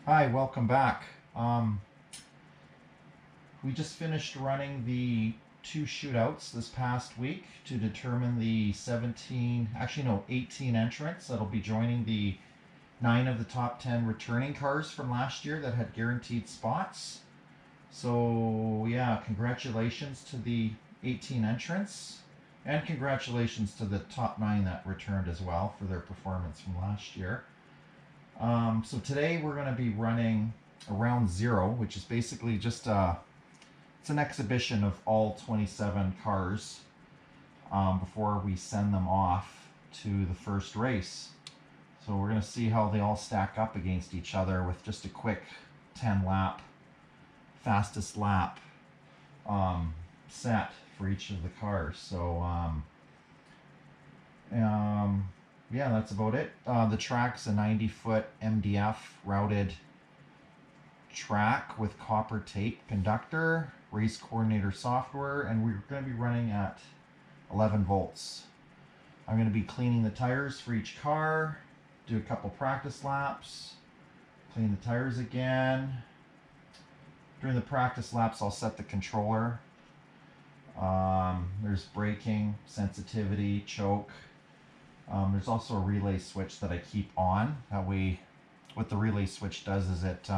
Hi, welcome back. We just finished running the two shootouts this past week to determine the 18 entrants that'll be joining the 9 of the top 10 returning cars from last year that had guaranteed spots. So yeah, congratulations to the 18 entrants, and congratulations to the top 9 that returned as well for their performance from last year. So today we're going to be running a round 0, which is basically just it's an exhibition of all 27 cars before we send them off to the first race. So we're going to see how they all stack up against each other with just a quick 10 lap fastest lap set for each of the cars. So yeah, that's about it. The track's a 90-foot MDF routed track with copper tape conductor, race coordinator software, and we're going to be running at 11 volts. I'm going to be cleaning the tires for each car, do a couple practice laps, clean the tires again. During the practice laps, I'll set the controller. There's braking, sensitivity, choke. There's also a relay switch that I keep on. That way, what the relay switch does is it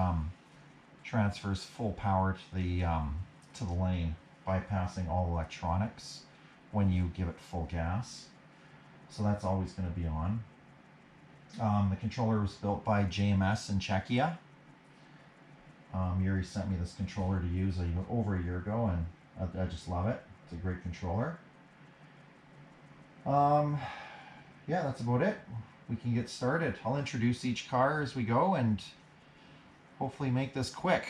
transfers full power to the lane, bypassing all electronics when you give it full gas. So that's always going to be on. The controller was built by JMS in Czechia. Yuri sent me this controller to use over a year ago, and I just love it. It's a great controller. Yeah, that's about it. We can get started. I'll introduce each car as we go and hopefully make this quick.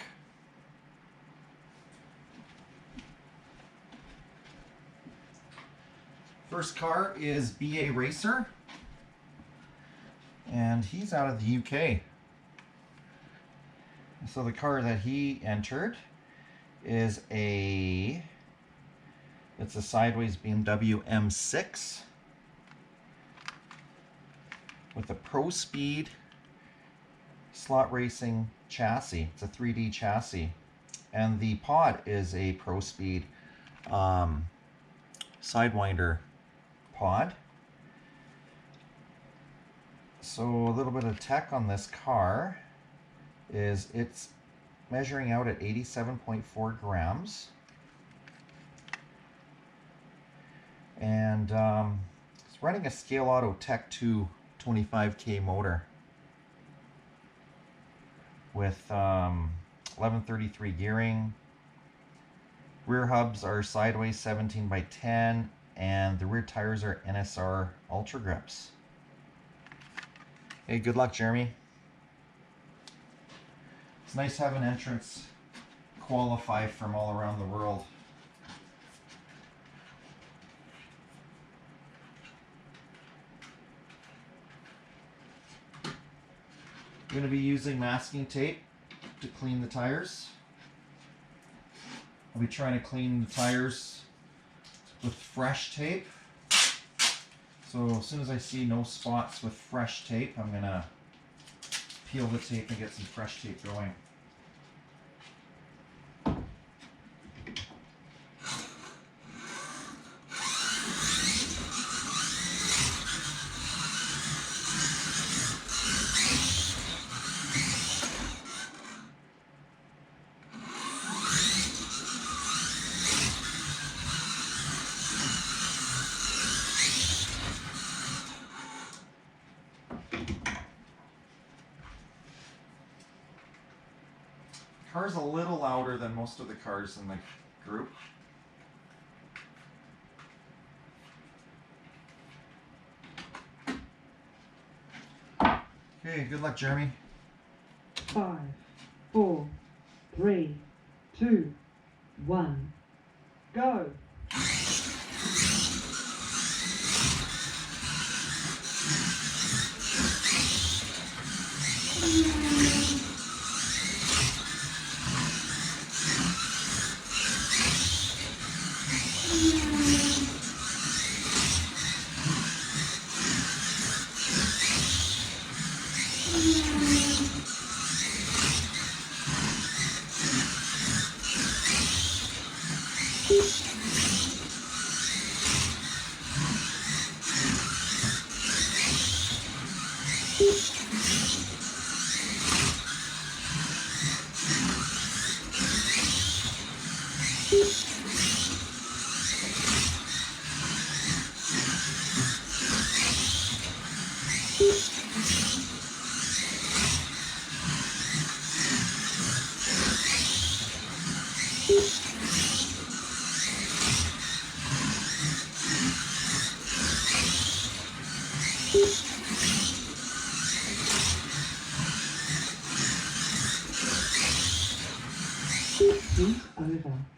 First car is BA Racer, and he's out of the UK. So the car that he entered is it's a sideways BMW M6 with a Pro Speed slot racing chassis. It's a 3D chassis, and the pod is a Pro Speed Sidewinder pod. So a little bit of tech on this car is it's measuring out at 87.4 grams, and it's running a Scaleauto Tech 2 25K motor with 1133 gearing. Rear hubs are sideways 17x10, and the rear tires are NSR Ultra Grips. Hey, good luck, Jeremy. It's nice having entrants qualify from all around the world. I'm going to be using masking tape to clean the tires. I'll be trying to clean the tires with fresh tape. So as soon as I see no spots with fresh tape, I'm going to peel the tape and get some fresh tape going. Car's a little louder than most of the cars in the group. Okay, good luck, Jeremy. 5, 4, 3, 2, 1, go!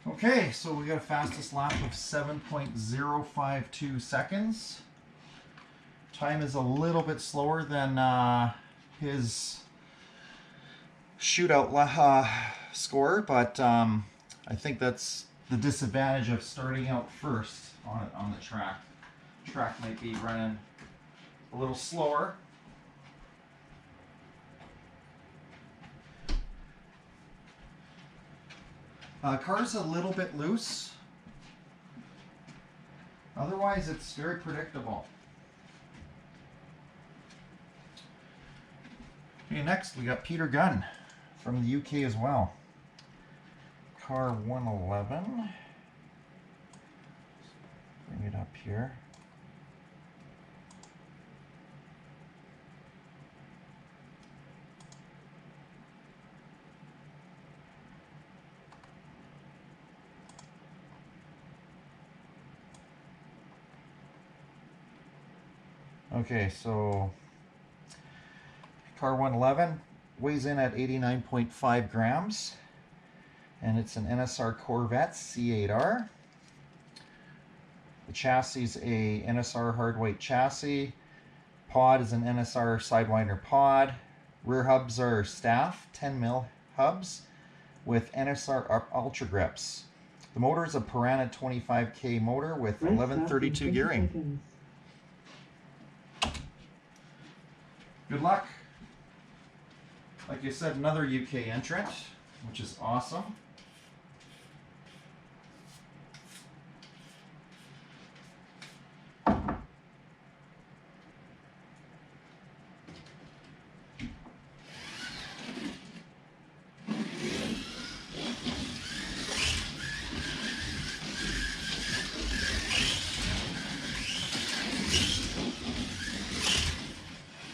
Okay, so we got a fastest lap of 7.052 seconds. Time is a little bit slower than his shootout score, but I think that's the disadvantage of starting out first on the track. Track might be running a little slower. Car's a little bit loose. Otherwise, it's very predictable. Okay, next we got Peter Gunn from the UK as well. Car 111. Bring it up here. Okay, so car 111 weighs in at 89.5 grams, and it's an NSR Corvette C8R. The chassis is a NSR hardweight chassis. Pod is an NSR Sidewinder pod. Rear hubs are staff 10mm hubs with NSR Ultra grips. The motor is a Piranha 25K motor with 1132 gearing. Good luck. Like you said, another UK entrant, which is awesome.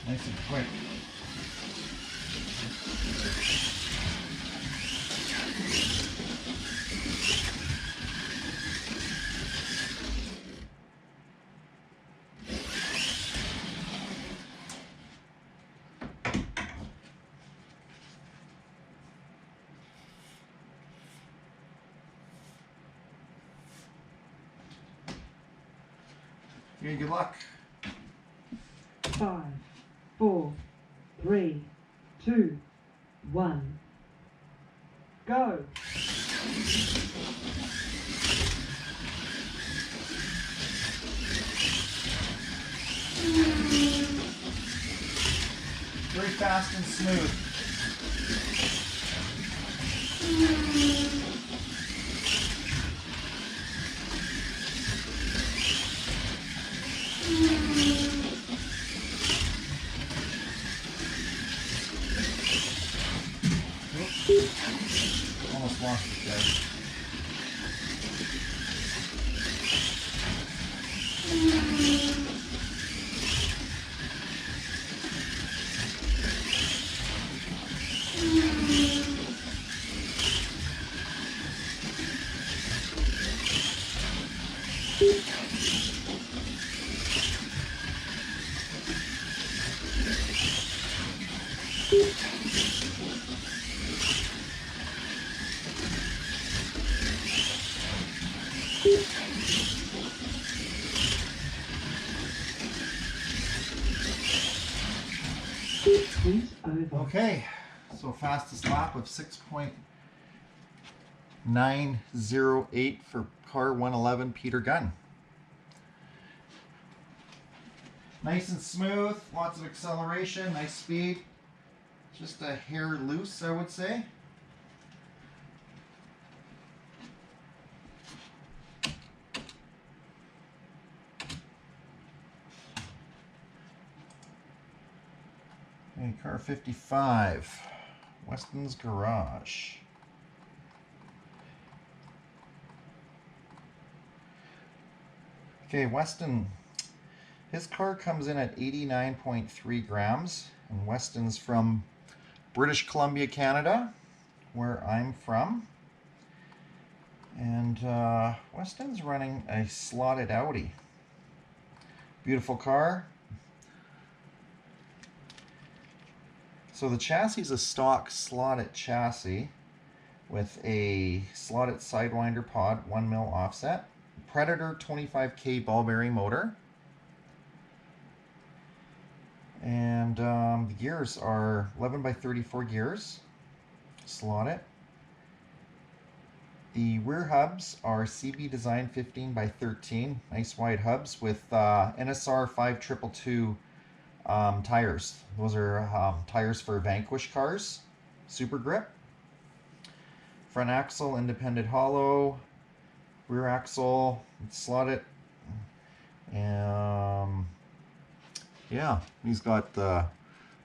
Nice and quick. Okay, good luck. 5, 4, 3, 2, 1, go! Very fast and smooth. Almost lost it there. Okay, so fastest lap of 6.908 for car 111 Peter Gunn. Nice and smooth, lots of acceleration, nice speed. Just a hair loose, I would say. Okay, car 55, Weston's Garage. Okay, Weston, his car comes in at 89.3 grams, and Weston's from British Columbia, Canada, where I'm from. And Weston's running a slotted Audi. Beautiful car. So the chassis is a stock slotted chassis with a slotted Sidewinder pod 1mm offset. Predator 25K ball bearing motor. And the gears are 11x34 gears, slotted. The rear hubs are CB Design 15x13, nice wide hubs with NSR 5222 tires. Those are tires for Vanquish cars, super grip. Front axle independent hollow, rear axle it's slotted. Yeah, he's got the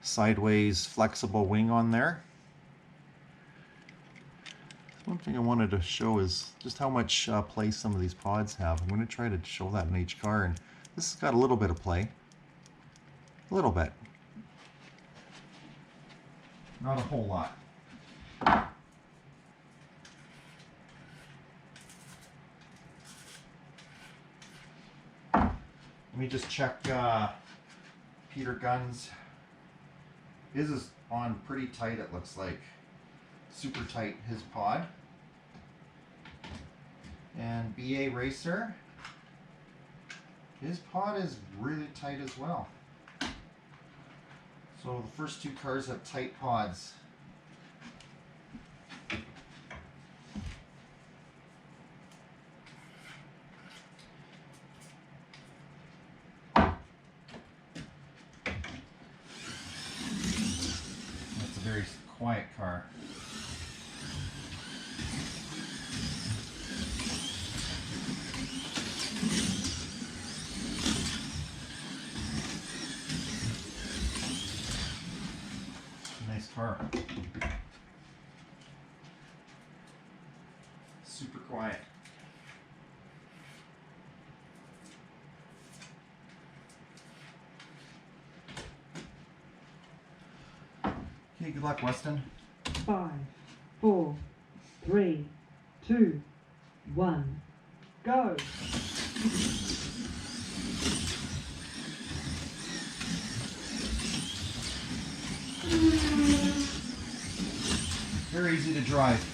sideways flexible wing on there. One thing I wanted to show is just how much play some of these pods have. I'm going to try to show that in each car, and this has got a little bit of play. A little bit. Not a whole lot. Let me just check Peter Gunn's. His is on pretty tight, it looks like. Super tight, his pod. And BA Racer, his pod is really tight as well. So the first two cars have tight pods. That's a very quiet car. Nice car. Super quiet. Okay, good luck, Weston. 5, 4, 3, 2, 1, go! Very easy to drive.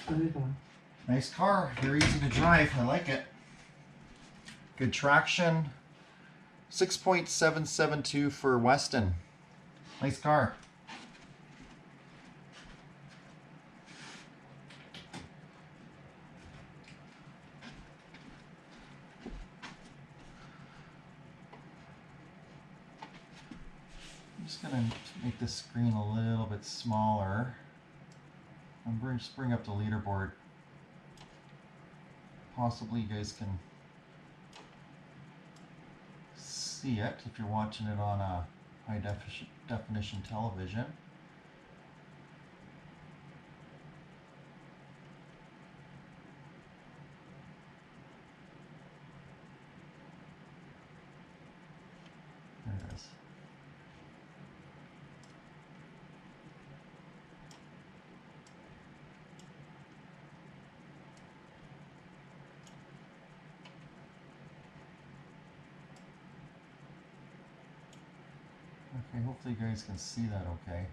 Over. Nice car, very easy to drive. I like it. Good traction. 6.772 for Weston. Nice car. I'm just going to make this screen a little bit smaller. And just bring up the leaderboard. Possibly you guys can see it if you're watching it on a high definition television. There it is. Okay, hopefully you guys can see that okay.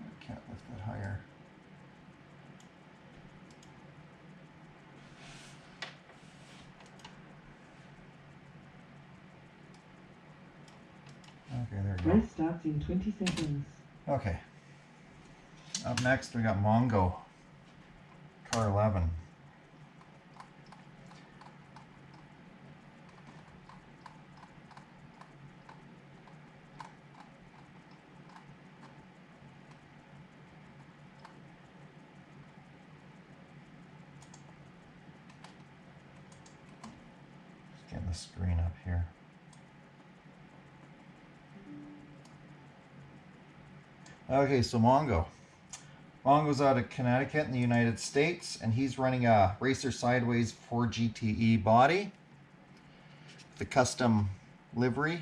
I can't lift it higher. Okay, there you go. Race starts in 20 seconds. Okay. Up next, we got Mongo, car 11. Just getting the screen up here. Okay, so Mongo. Mongo's out of Connecticut in the United States, and he's running a Racer Sideways 4 GTE body. The custom livery.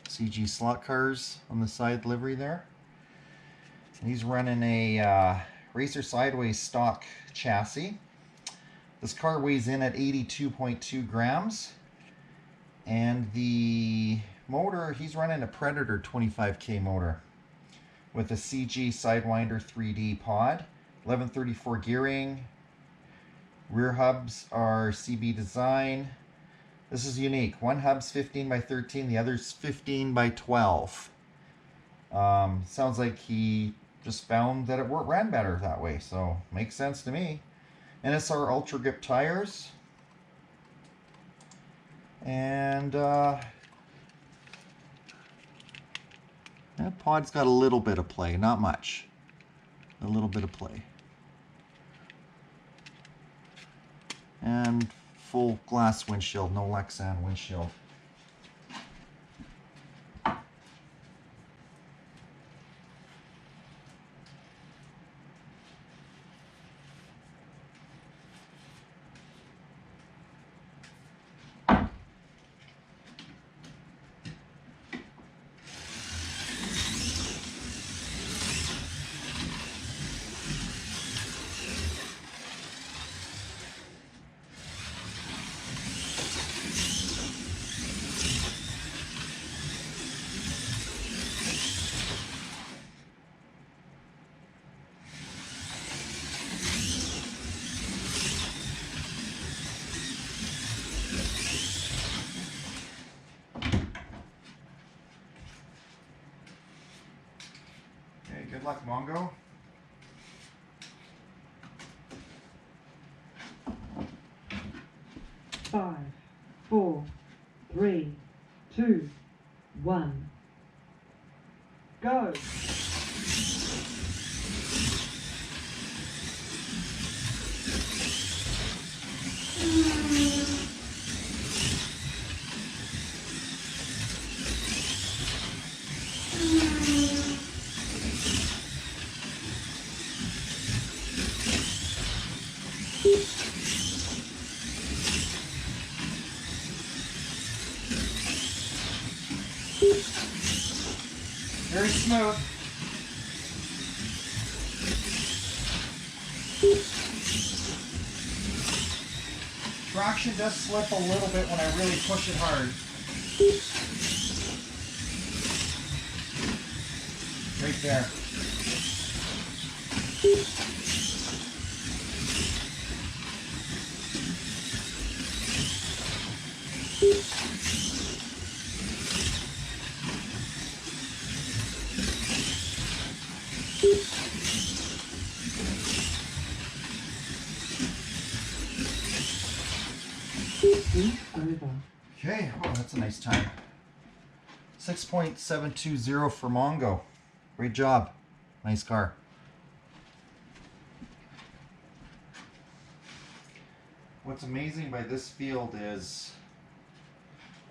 CG slot cars on the side livery there. And he's running a Racer Sideways stock chassis. This car weighs in at 82.2 grams. And the motor, he's running a Predator 25K motor with a CG Sidewinder 3D pod, 1134 gearing. Rear hubs are CB design. This is unique. One hub's 15 by 13, the other's 15 by 12. Sounds like he just found that it ran better that way, so makes sense to me. NSR Ultra Grip tires. And that pod's got a little bit of play, not much. A little bit of play. And full glass windshield, no Lexan windshield. Good luck, Mongo. Five, four, three, two, one, go. Very smooth. Traction does slip a little bit when I really push it hard. Right there. Over. Okay, oh, that's a nice time. 6.720 for Mongo. Great job. Nice car. What's amazing by this field is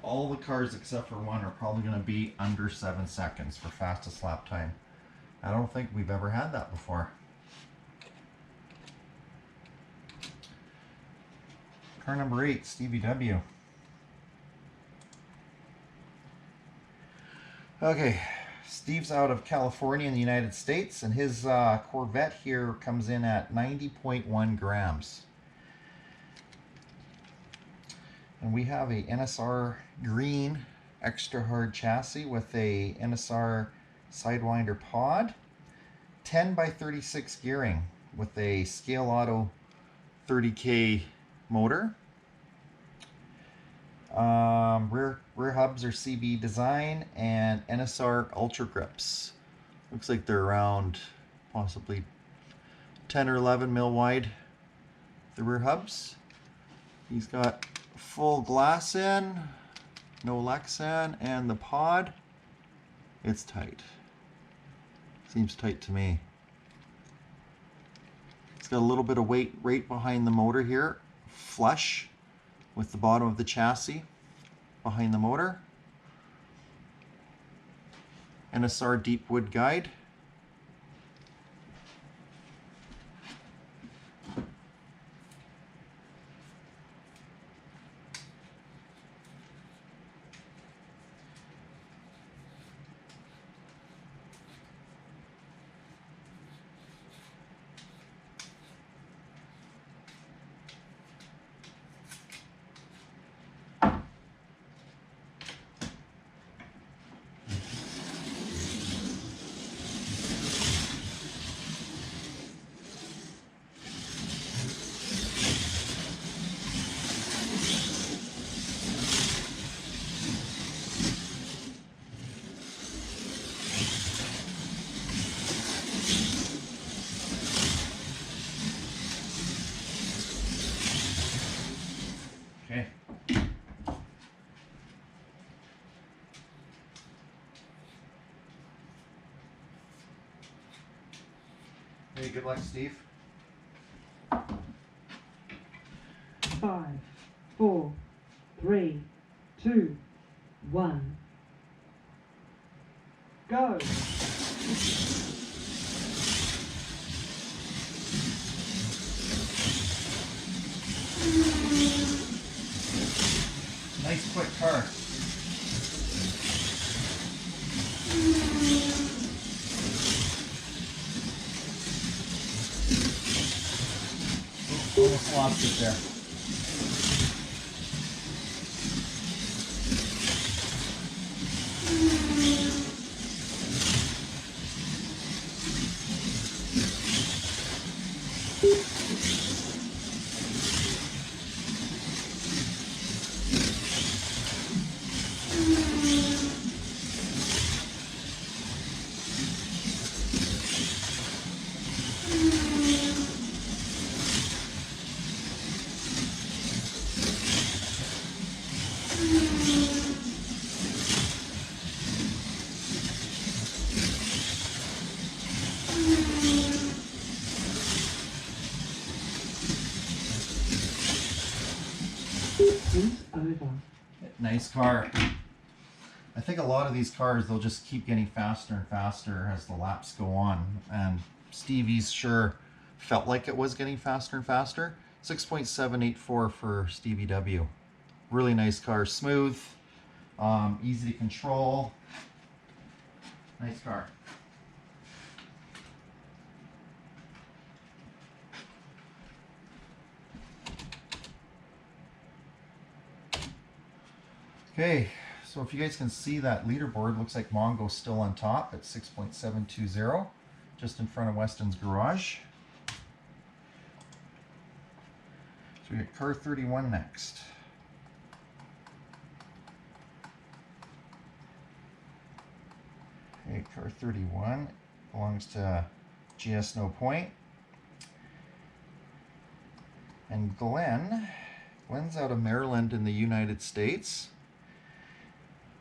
all the cars except for one are probably going to be under 7 seconds for fastest lap time. I don't think we've ever had that before. Car number 8, Stevie W. Okay, Steve's out of California in the United States, and his Corvette here comes in at 90.1 grams. And we have a NSR green extra hard chassis with a NSR Sidewinder pod, 10 by 36 gearing with a Scaleauto 30K motor. Rear hubs are CB design and NSR Ultra Grips. Looks like they're around possibly 10 or 11 mil wide, the rear hubs. He's got full glass in, no Lexan, and the pod, it's tight. Seems tight to me. It's got a little bit of weight right behind the motor here, flush with the bottom of the chassis behind the motor. NSR deep wood guide. Okay. Hey, good luck, Steve. 5, 4, 3, 2, 1. Go! Nice quick car. Almost lost it there. Over. Nice car. I think a lot of these cars, they'll just keep getting faster and faster as the laps go on. And Stevie's sure felt like it was getting faster and faster. 6.784 for Stevie W. Really nice car. Smooth, easy to control. Nice car. Okay, so if you guys can see that leaderboard, looks like Mongo's still on top at 6.720, just in front of Weston's garage. So we got car 31 next. Okay, car 31 belongs to GS No Point. And Glenn's out of Maryland in the United States.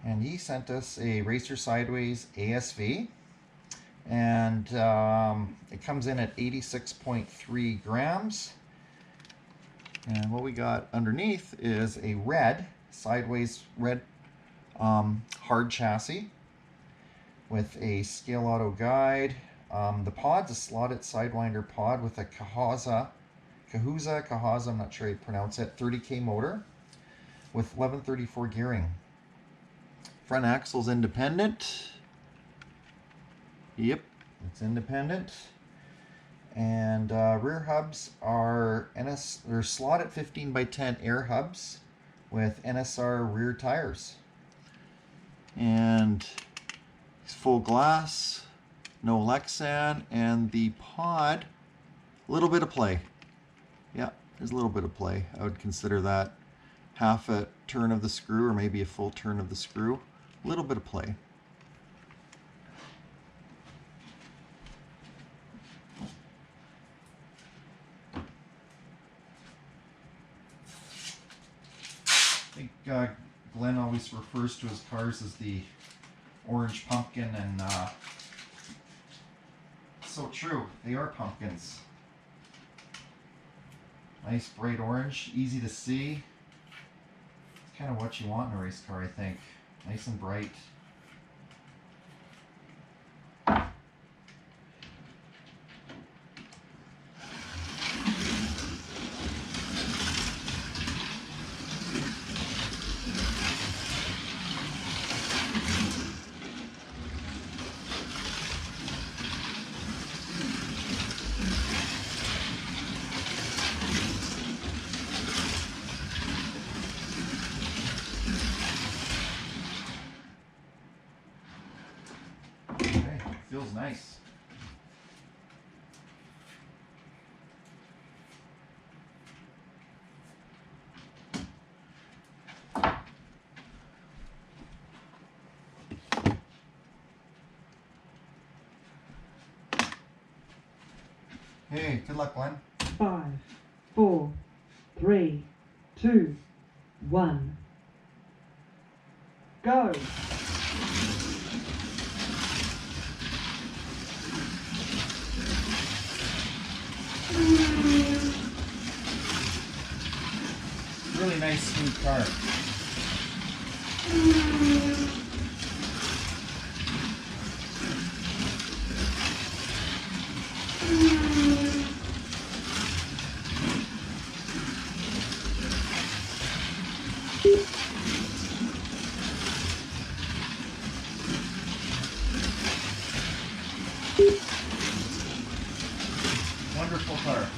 And he sent us a Racer Sideways ASV, and it comes in at 86.3 grams. And what we got underneath is a Sideways red hard chassis with a Scaleauto guide. The pod's a Slot.it Sidewinder pod with a Kahuza, I'm not sure how you pronounce it, 30K motor with 1134 gearing. Front axle's independent. Yep, it's independent. And rear hubs are they're slotted 15x10 air hubs with NSR rear tires. And it's full glass, no Lexan, and the pod, a little bit of play. Yeah, there's a little bit of play. I would consider that half a turn of the screw or maybe a full turn of the screw. A little bit of play. I think Glenn always refers to his cars as the orange pumpkin, and so true. They are pumpkins. Nice bright orange, easy to see. It's kind of what you want in a race car, I think. Nice and bright. Feels nice. Hey, good luck, Glenn. 5, 4, 3, 2, 1. Go! Really nice, smooth car. Wonderful car.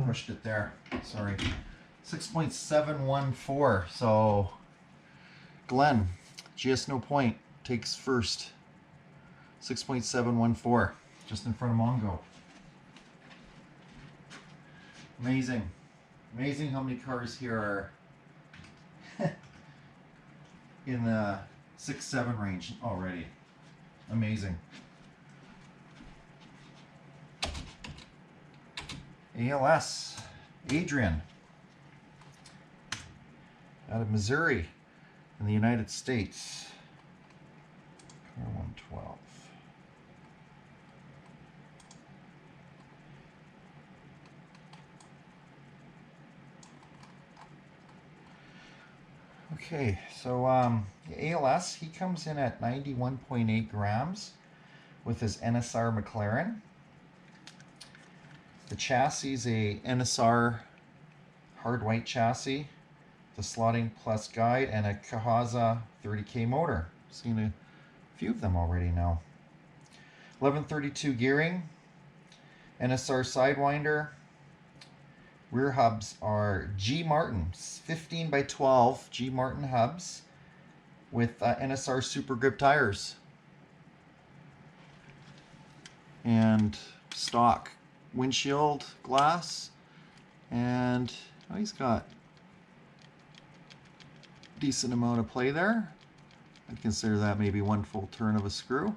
Pushed it there. Sorry. 6.714. So Glenn, GS No Point takes first. 6.714. Just in front of Mongo. Amazing. Amazing how many cars here are in the 6-7 range already. Amazing. ALS, Adrian, out of Missouri in the United States. Car 112. Okay, so ALS, he comes in at 91.8 grams with his NSR McLaren. The chassis is a NSR hard white chassis, the slotting plus guide, and a Kahaza 30K motor. Seen a few of them already now. 1132 gearing, NSR sidewinder. Rear hubs are G Martin 15x12 G Martin hubs with NSR Super Grip tires and stock windshield glass, and he's got a decent amount of play there. I'd consider that maybe one full turn of a screw.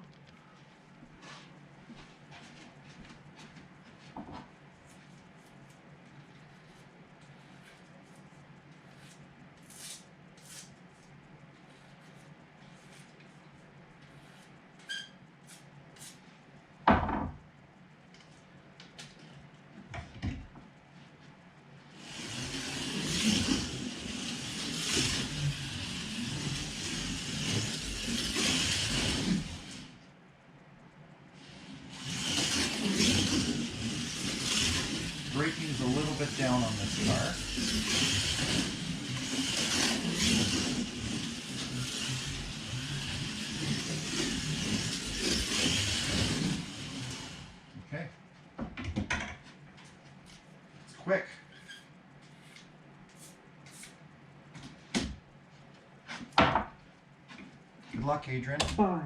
Good luck, Adrian. 5,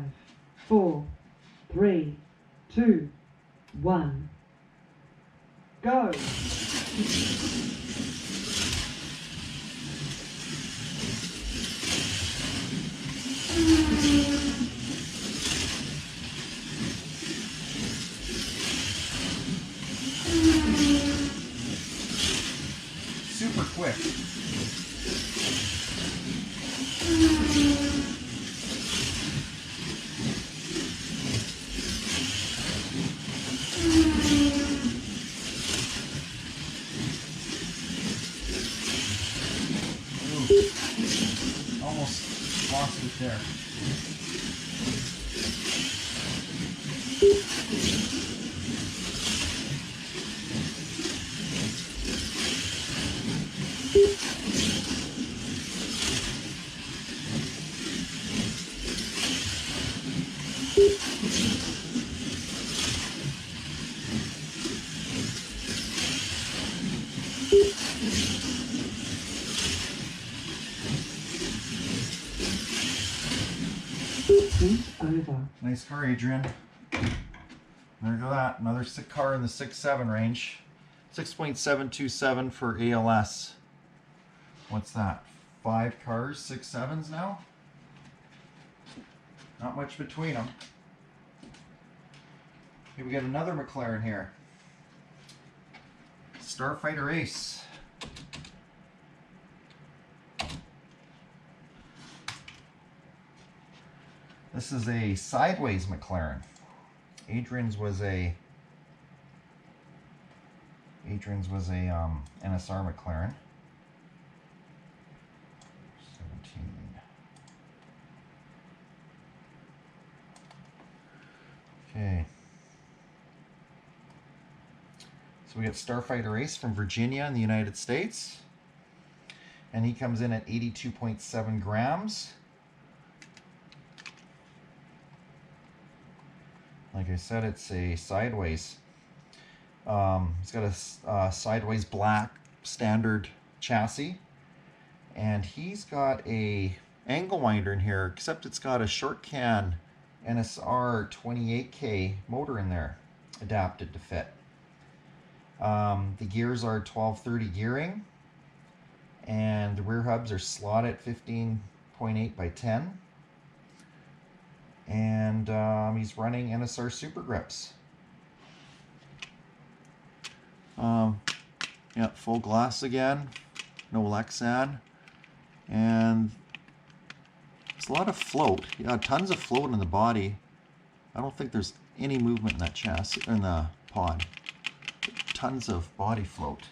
4, 3, 2, 1. Go! Super quick. Ooh. Almost lost it there. Over. Nice car, Adrian. There you go, that. Another sick car in the 6.7 range. 6.727 for ALS. What's that? 5 cars, 6.7s now? Not much between them. Okay, we got another McLaren here. Starfighter Ace. This is a sideways McLaren. Adrian's was a NSR McLaren. 17. Okay. So we got Starfighter Ace from Virginia in the United States. And he comes in at 82.7 grams. Like I said, it's a sideways. It's got a sideways black standard chassis. And he's got a angle winder in here, except it's got a short can NSR 28K motor in there, adapted to fit. The gears are 1230 gearing, and the rear hubs are slotted 15.8 by 10. And he's running NSR Super Grips. Yeah, full glass again, no Lexan, and there's a lot of float. Yeah, tons of float in the body. I don't think there's any movement in that chassis, in the pod. Tons of body float.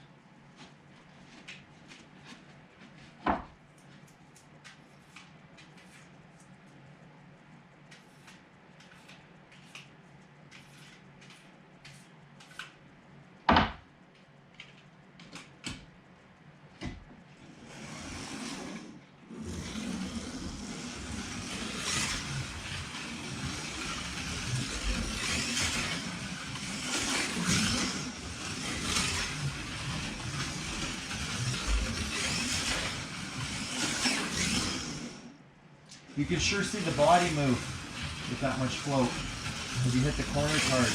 You can sure see the body move with that much float as you hit the corners hard.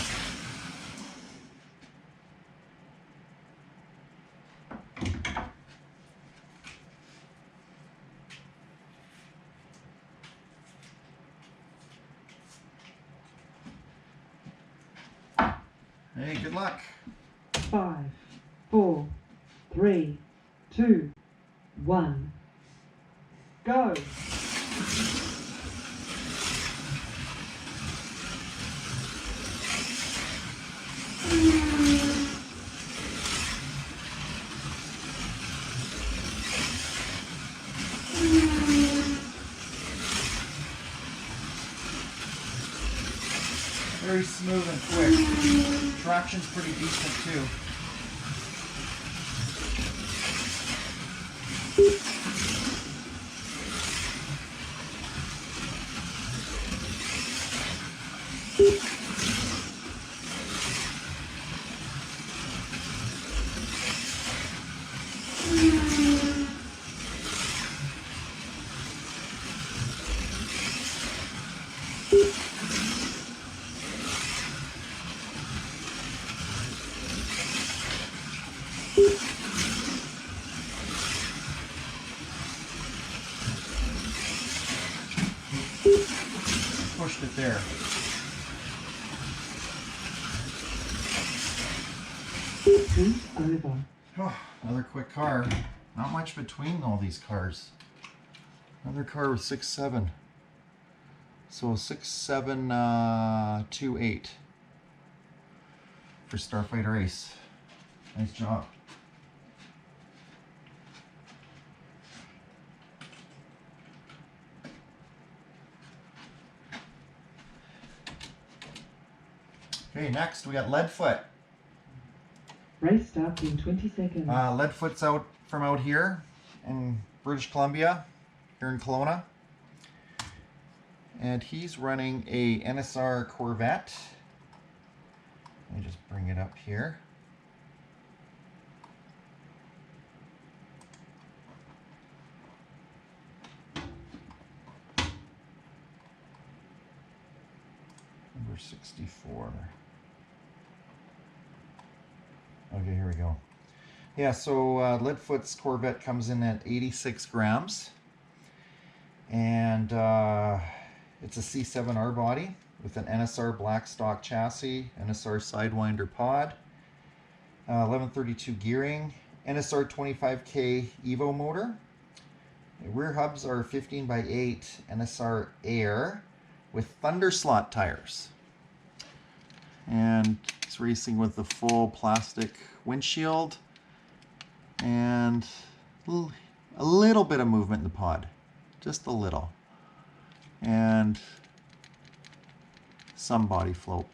Hey, good luck. 5, 4, 3, 2, 1. Go! Very smooth and quick. Traction's pretty decent too. Pushed it there. Over. Oh, another quick car. Not much between all these cars. Another car with 6.7. So 6.728 for Starfighter Ace. Nice job. Okay, next we got Leadfoot. Race starts in 20 seconds. Leadfoot's out from out here in British Columbia, here in Kelowna. And he's running a NSR Corvette. Let me just bring it up here. Number 64. Okay, here we go. Yeah, so Leadfoot's Corvette comes in at 86 grams. And it's a C7R body with an NSR black stock chassis, NSR Sidewinder pod, 1132 gearing, NSR 25K Evo motor. The rear hubs are 15x8 NSR Air with Thunder slot tires. And it's racing with the full plastic windshield and a little bit of movement in the pod, just a little, and some body float.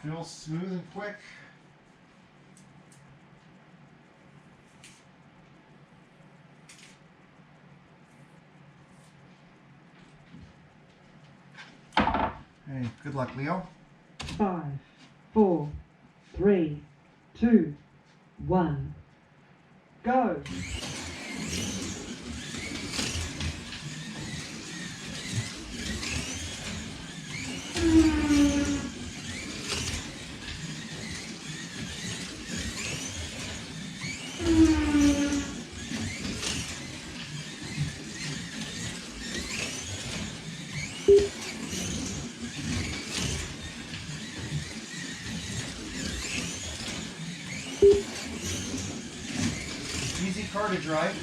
Feels smooth and quick. Hey, good luck, Leo. 5, 4, 3, 2, 1, go! Easy car to drive.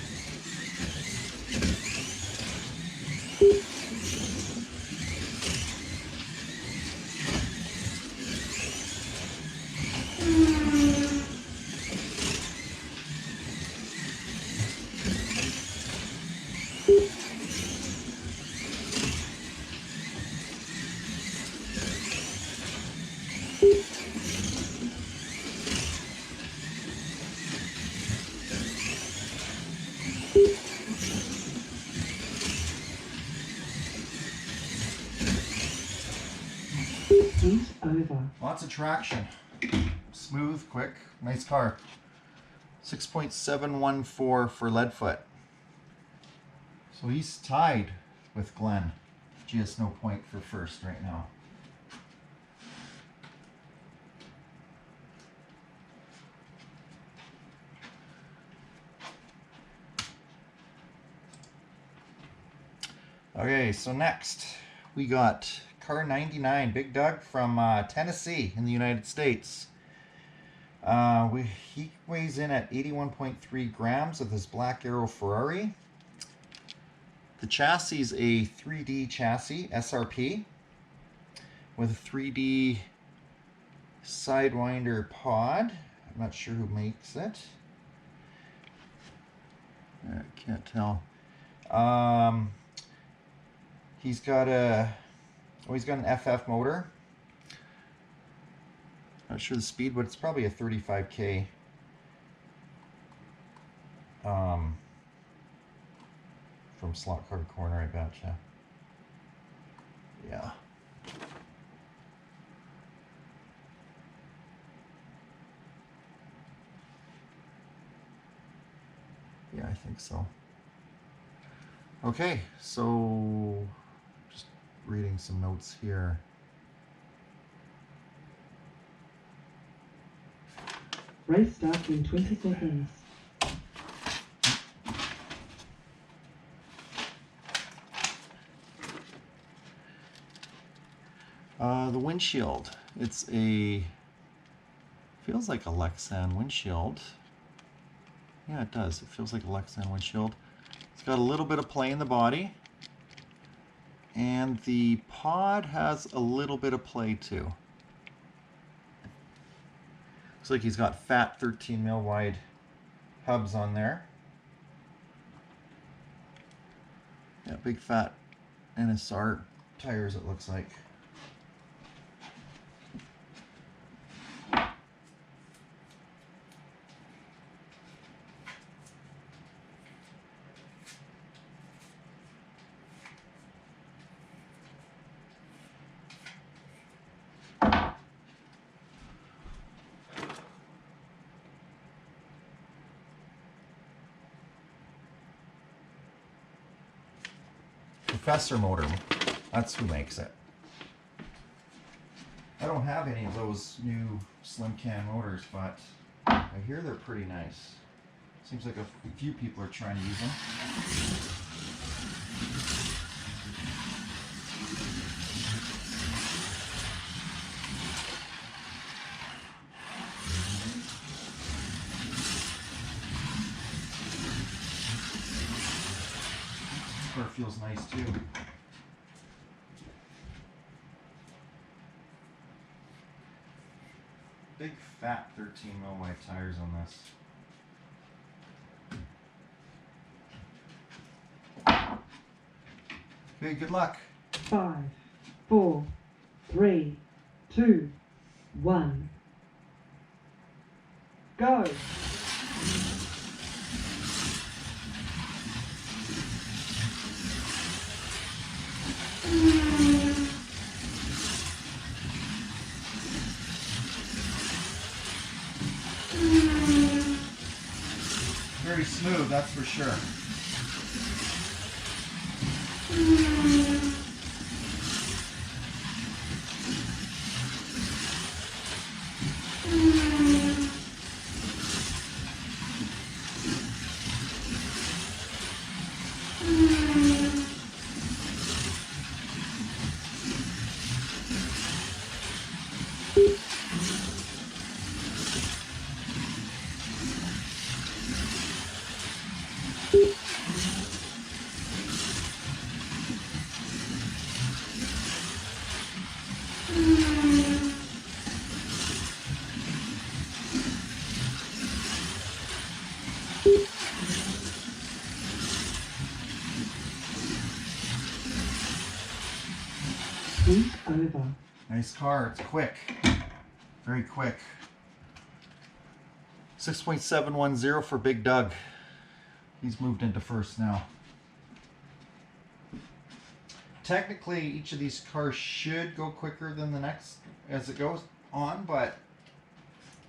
Heat over. Lots of traction. Smooth, quick, nice car. 6.714 for Leadfoot. So he's tied with Glenn. Just no point for first right now. Okay, so next we got car 99, Big Doug from Tennessee in the United States. He weighs in at 81.3 grams with his Black Arrow Ferrari. The chassis is a 3D chassis, SRP, with a 3D Sidewinder pod. I'm not sure who makes it. I can't tell. He's got an FF motor. Not sure the speed, but it's probably a 35K. From Slot Car Corner, I betcha. Yeah. Yeah, I think so. Okay, so just reading some notes here. Race starts in 20 seconds. The windshield. It's a, feels like a Lexan windshield. Yeah, it does. It feels like a Lexan windshield. It's got a little bit of play in the body. And the pod has a little bit of play too. Looks like he's got fat 13 mil wide hubs on there. Yeah, big fat NSR tires it looks like. Professor motor, that's who makes it. I don't have any of those new slim can motors, but I hear they're pretty nice. Seems like a few people are trying to use them. This car feels nice too. Big fat 13 mil wide tires on this. Okay, good luck. 5, 4, 3, 2, 1. Go! Very smooth, that's for sure. Heat over. Nice car, it's quick. Very quick. 6.710 for Big Doug. He's moved into first now. Technically, each of these cars should go quicker than the next as it goes on, but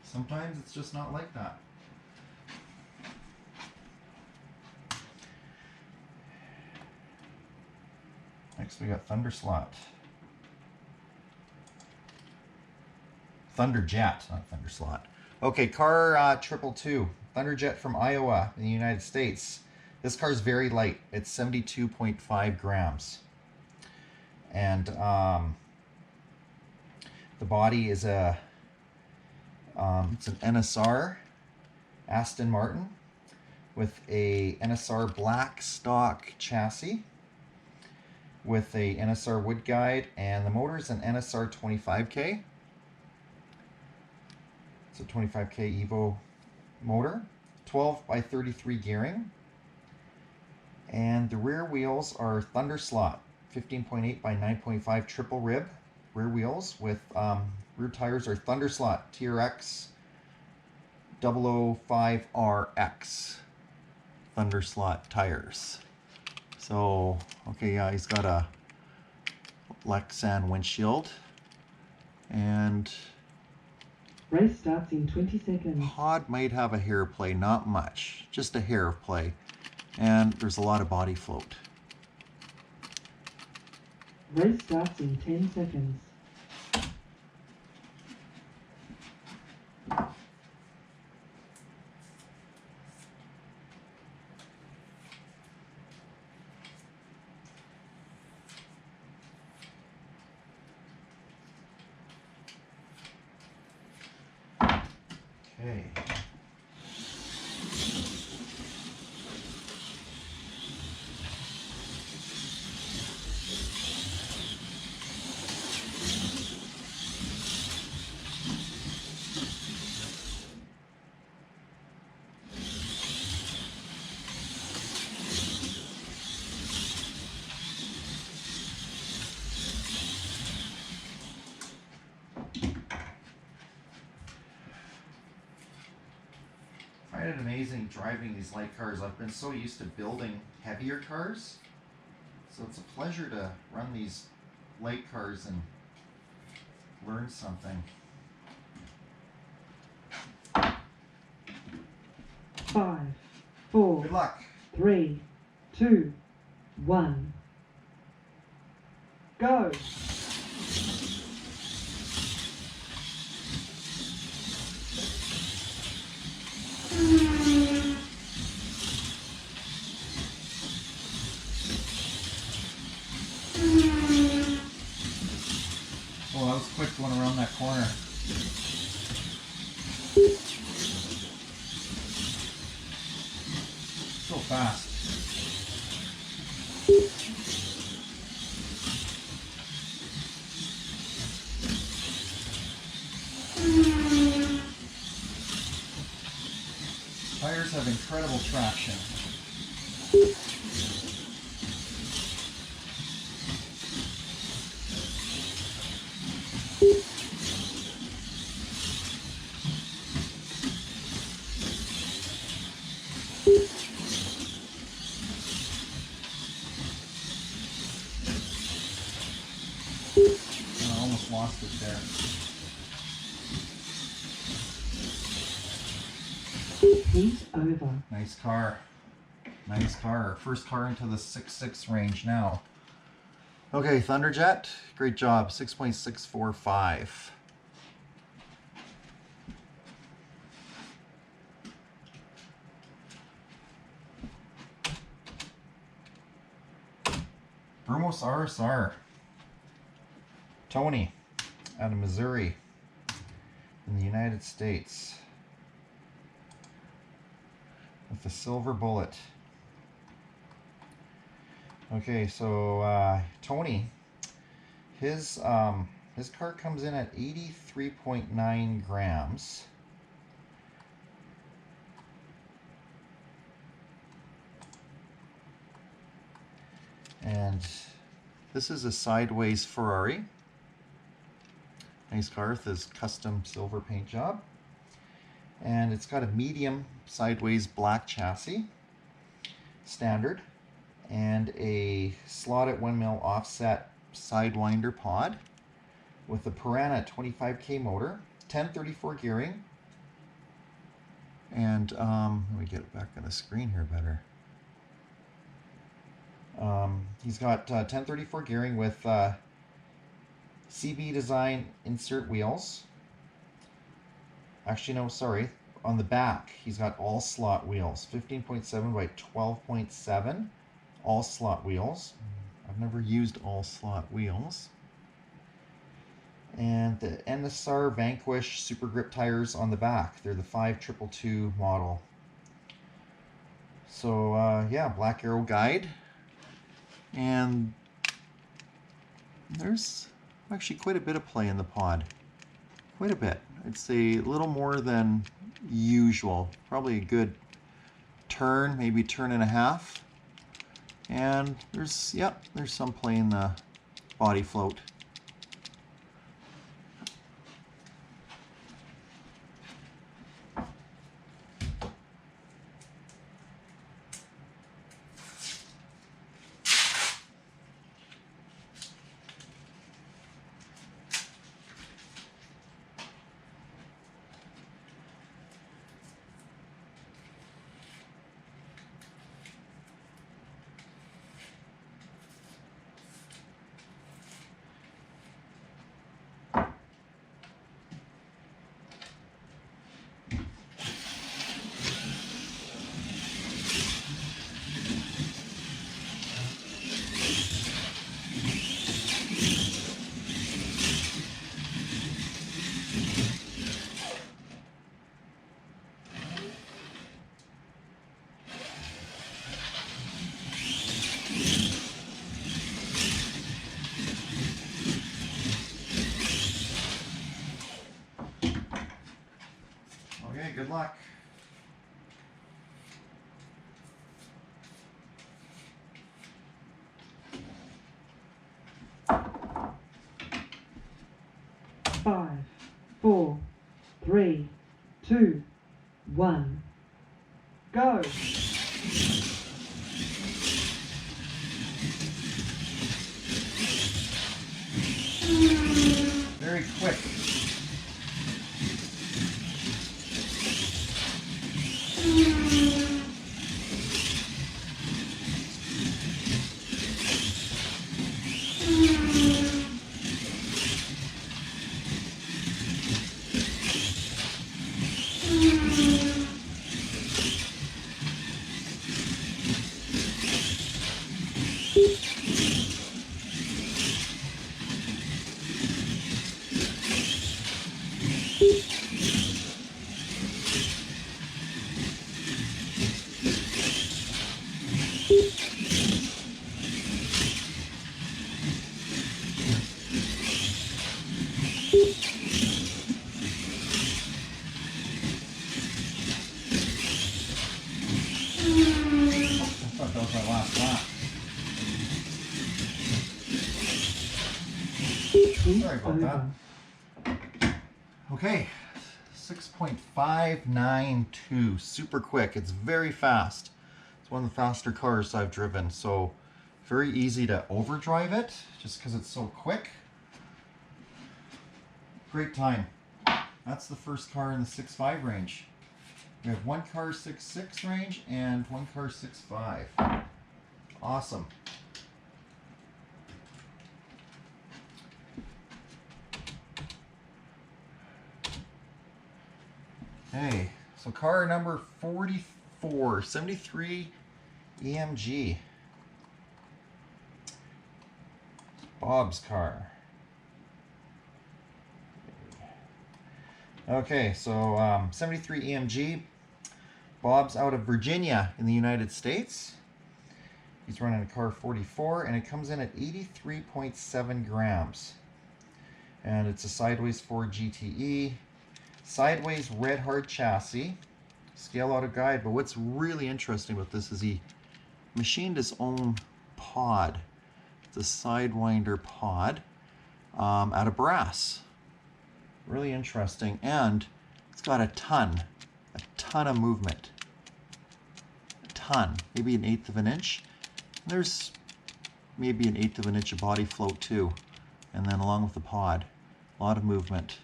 sometimes it's just not like that. Next we got Thunderjet, not Thunderslot. Okay, car 222, Thunderjet from Iowa in the United States. This car is very light. It's 72.5 grams. And the body is it's an NSR Aston Martin with a NSR black stock chassis. with a NSR wood guide, and the motor is an NSR 25K. It's a 25K Evo motor, 12 by 33 gearing, and the rear wheels are Thunder Slot 15.8 by 9.5 triple rib rear wheels with rear tires are Thunder Slot TRX 005RX Thunder Slot tires. So okay, yeah, he's got a Lexan windshield, and Race starts in 20 seconds. pod might have a hair play, not much, just a hair of play, and there's a lot of body float. Race starts in 10 seconds. Okay. I find it amazing driving these light cars. I've been so used to building heavier cars, so it's a pleasure to run these light cars and learn something. 5, 4, Good luck. 3, 2, 1. Go! Oh, that was quick going around that corner. So fast. Tires have incredible traction. I almost lost it there. Heat over. Nice car. Nice car. First car into the 6.6 range now. Okay, Thunderjet, great job. 6.645. Brumos RSR. Tony out of Missouri in the United States with the silver bullet. Okay, so Tony, his car comes in at 83.9 grams. And this is a sideways Ferrari. Nice car with this custom silver paint job. And it's got a medium sideways black chassis, standard, and a slotted 1mm offset sidewinder pod with a Piranha 25K motor, 1034 gearing. And let me get it back on the screen here better. He's got 1034 gearing with CB design insert wheels. Actually, no, sorry. On the back, he's got all slot wheels, 15.7 by 12.7, all slot wheels. I've never used all slot wheels. And the NSR Vanquish Super Grip tires on the back. They're the 5222 model. So yeah, Black Arrow guide. And there's actually quite a bit of play in the pod. Quite a bit. I'd say a little more than usual. Probably a good turn, maybe turn and a half. And there's, yep, there's some play in the body float. Okay, good luck. Five, four, three, two, one, go. Very quick. That was my last lap. Sorry about that. Okay, 6.592, super quick. It's very fast. It's one of the faster cars I've driven, so very easy to overdrive it just because it's so quick. Great time. That's the first car in the 6.5 range. We have one car 6.6 range and one car 6.5. Awesome. Hey, so car number 44, 73 EMG. Bob's car. Okay, so 73 EMG. Bob's out of Virginia in the United States. He's running a car 44 and it comes in at 83.7 grams. And it's a sideways Ford GTE. Sideways red hard chassis. Scaleauto guide. But what's really interesting about this is he machined his own pod. It's a Sidewinder pod out of brass. Really interesting, and it's got a ton of movement. A ton, maybe 1/8 of an inch. There's maybe 1/8 of an inch of body float too, and then along with the pod, a lot of movement.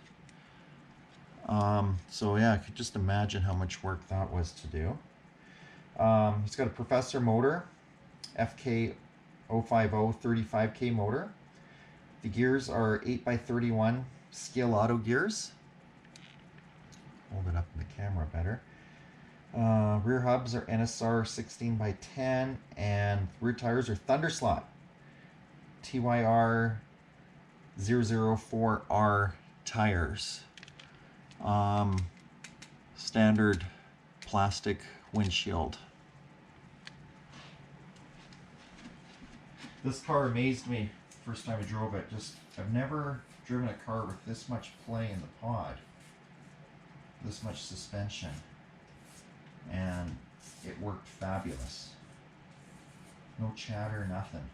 So yeah, I could just imagine how much work that was to do. He's got a Professor motor, FK 050 35K motor. The gears are 8x31 Scaleauto gears. Hold it up in the camera better. Rear hubs are NSR 16x10 and rear tires are Thunderslot TYR 004R tires. Standard plastic windshield. This car amazed me first time I drove it. I've never driven a car with this much play in the pod, this much suspension, and it worked fabulous. No chatter, nothing.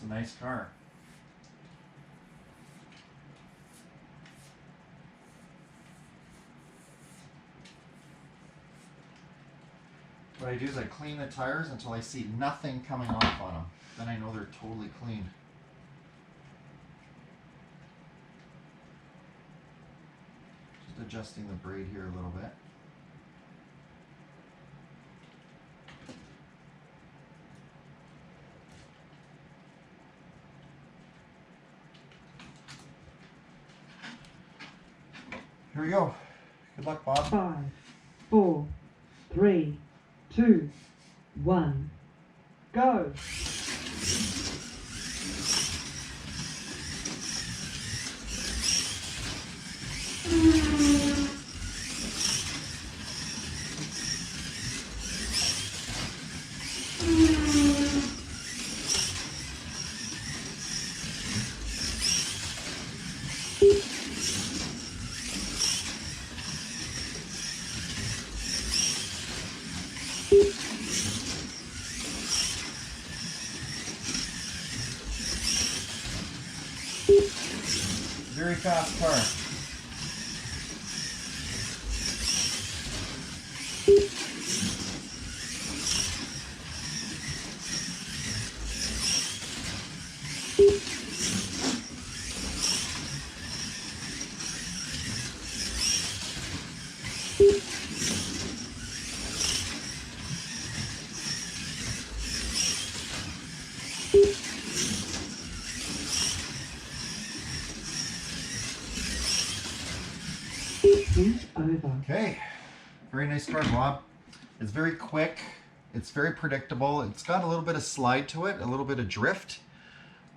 Nice car. What I do is I clean the tires until I see nothing coming off on them. Then I know they're totally clean. Just adjusting the braid here a little bit. Here we go. Good luck, Bob. 5, 4, 3, 2, 1, go. Very fast car. Over. Okay, very nice car, Bob. It's very quick. It's very predictable. It's got a little bit of slide to it, a little bit of drift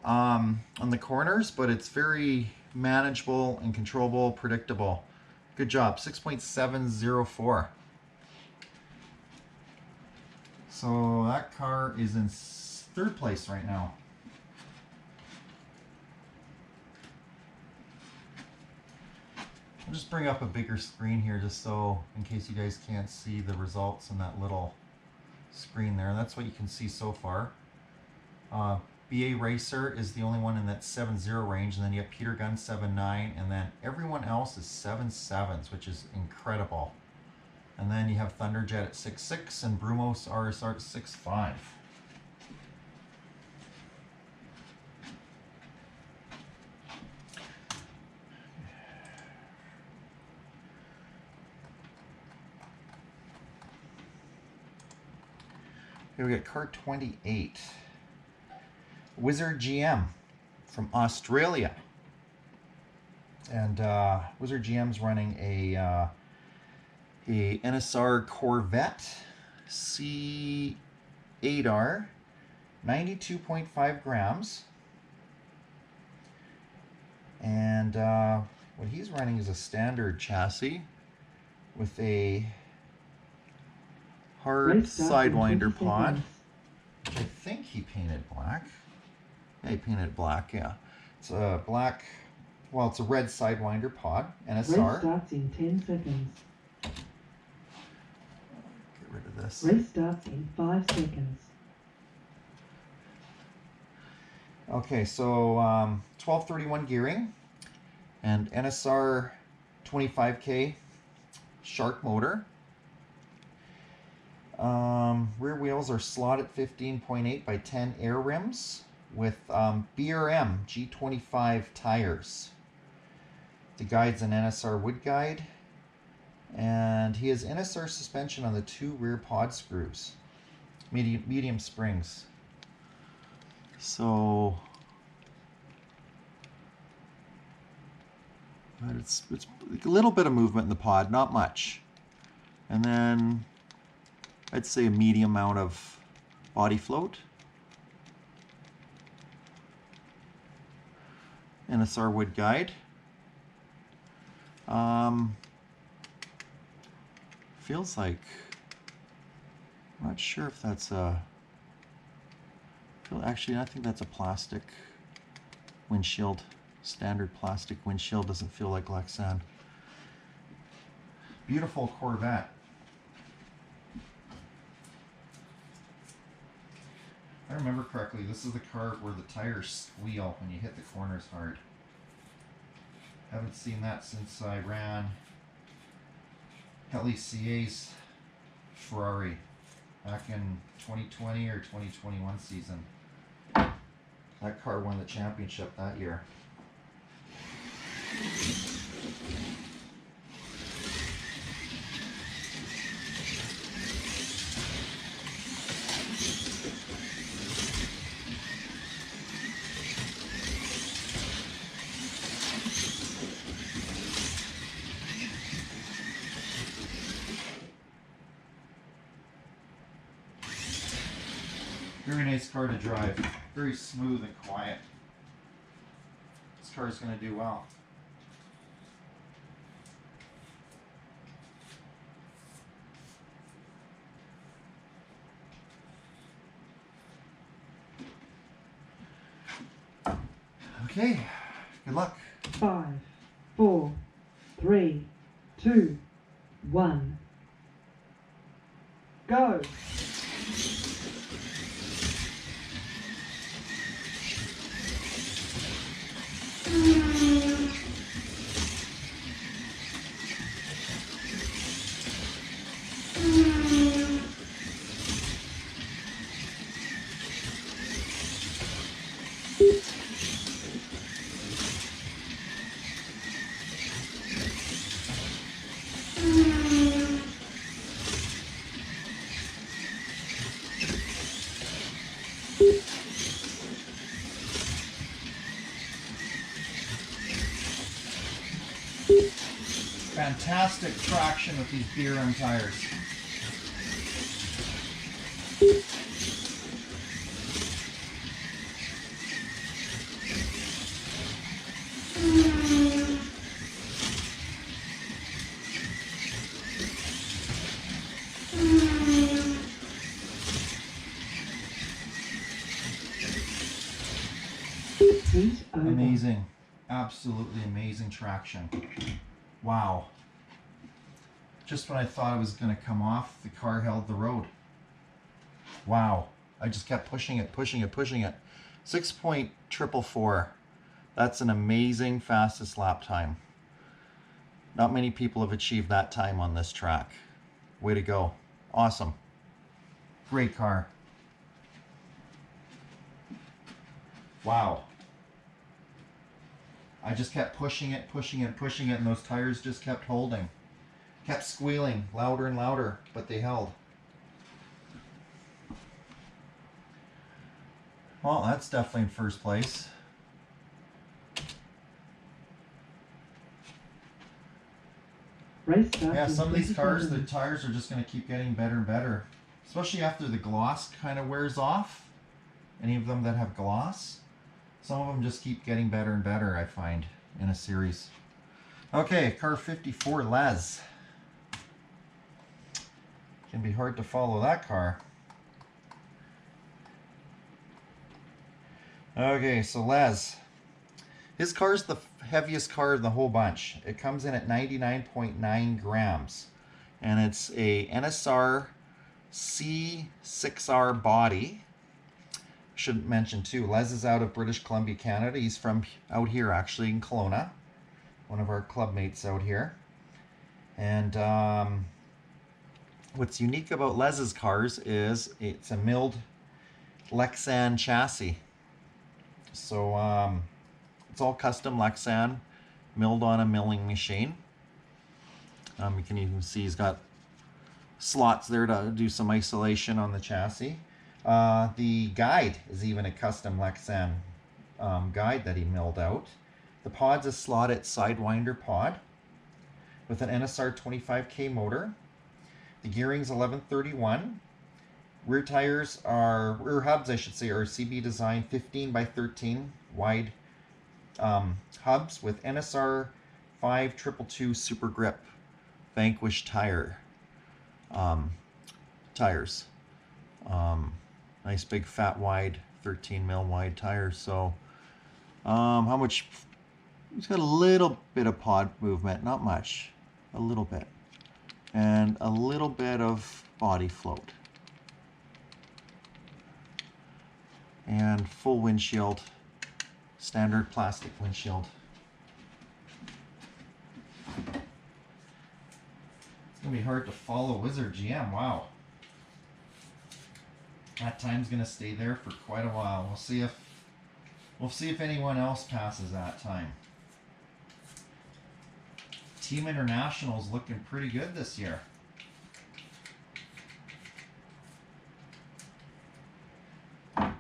on the corners, but it's very manageable and controllable, predictable. Good job. 6.704. So that car is in third place right now. I'll just bring up a bigger screen here just so in case you guys can't see the results in that little screen there. That's what you can see so far. BA Racer is the only one in that 7.0 range, and then you have Peter Gunn 7.9, and then everyone else is 7.7s, which is incredible. And then you have Thunderjet at 6.6 and Brumos RSR at 6.5. Here we got car 28. Wizard GM from Australia. And Wizard GM's running a NSR Corvette C8R, 92.5 grams. And what he's running is a standard chassis with a hard Sidewinder pod, which I think he painted black. Yeah, he painted black, yeah. It's a black, well, it's a red Sidewinder pod, NSR. Race starts in 10 seconds. Get rid of this. Race starts in 5 seconds. Okay, so 1231 gearing and NSR 25K Shark motor. Rear wheels are slotted 15.8 by 10 air rims with BRM G25 tires. The guide's an NSR wood guide. And he has NSR suspension on the 2 rear pod screws, medium springs. So, but it's a little bit of movement in the pod, not much. And then I'd say a medium amount of body float. NSR wood guide. Feels like, I'm not sure if that's actually I think that's a plastic windshield. Standard plastic windshield, doesn't feel like Lexan. Beautiful Corvette. If I remember correctly, this is the car where the tires squeal when you hit the corners hard. Haven't seen that since I ran KSCC's Ferrari back in 2020 or 2021 season. That car won the championship that year. Very nice car to drive. Very smooth and quiet. This car is going to do well. Okay, good luck. 5, 4, 3, 2, 1. Go! Fantastic traction with these BRM tires. Amazing. Absolutely amazing traction. Wow. Just when I thought it was going to come off, the car held the road. Wow. I just kept pushing it. 6.444. That's an amazing fastest lap time. Not many people have achieved that time on this track. Way to go. Awesome. Great car. Wow. I just kept pushing it, and those tires just kept holding. Kept squealing louder and louder, but they held. Well, that's definitely in first place. Yeah, some of these cars, the tires are just going to keep getting better and better. Especially after the gloss kind of wears off. Any of them that have gloss. Some of them just keep getting better and better, I find, in a series. Okay, car 54, Les. Can be hard to follow that car. Okay, so Les. His car's the heaviest car in the whole bunch. It comes in at 99.9 grams. And it's a NSR C6R body. Should mention too, Les is out of British Columbia, Canada. He's from out here, actually, in Kelowna. One of our club mates out here. And what's unique about Les's cars is it's a milled Lexan chassis. So it's all custom Lexan, milled on a milling machine. You can even see he's got slots there to do some isolation on the chassis. The guide is even a custom Lexan guide that he milled out. The pod's a Slot.it Sidewinder pod with an NSR 25K motor. The gearing's 1131. Rear hubs, I should say, are CB design 15 by 13 wide hubs with NSR 5222 Super Grip Vanquish tires. Nice big fat wide 13 mil wide tires. So how much? He's got a little bit of pod movement, not much, a little bit, and a little bit of body float, and full windshield, standard plastic windshield. It's gonna be hard to follow Wizard GM. Wow, that time's gonna stay there for quite a while. We'll see if anyone else passes that time. Team International's looking pretty good this year.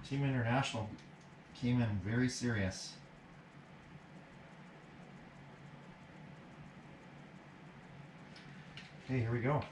Team International came in very serious. Okay, here we go.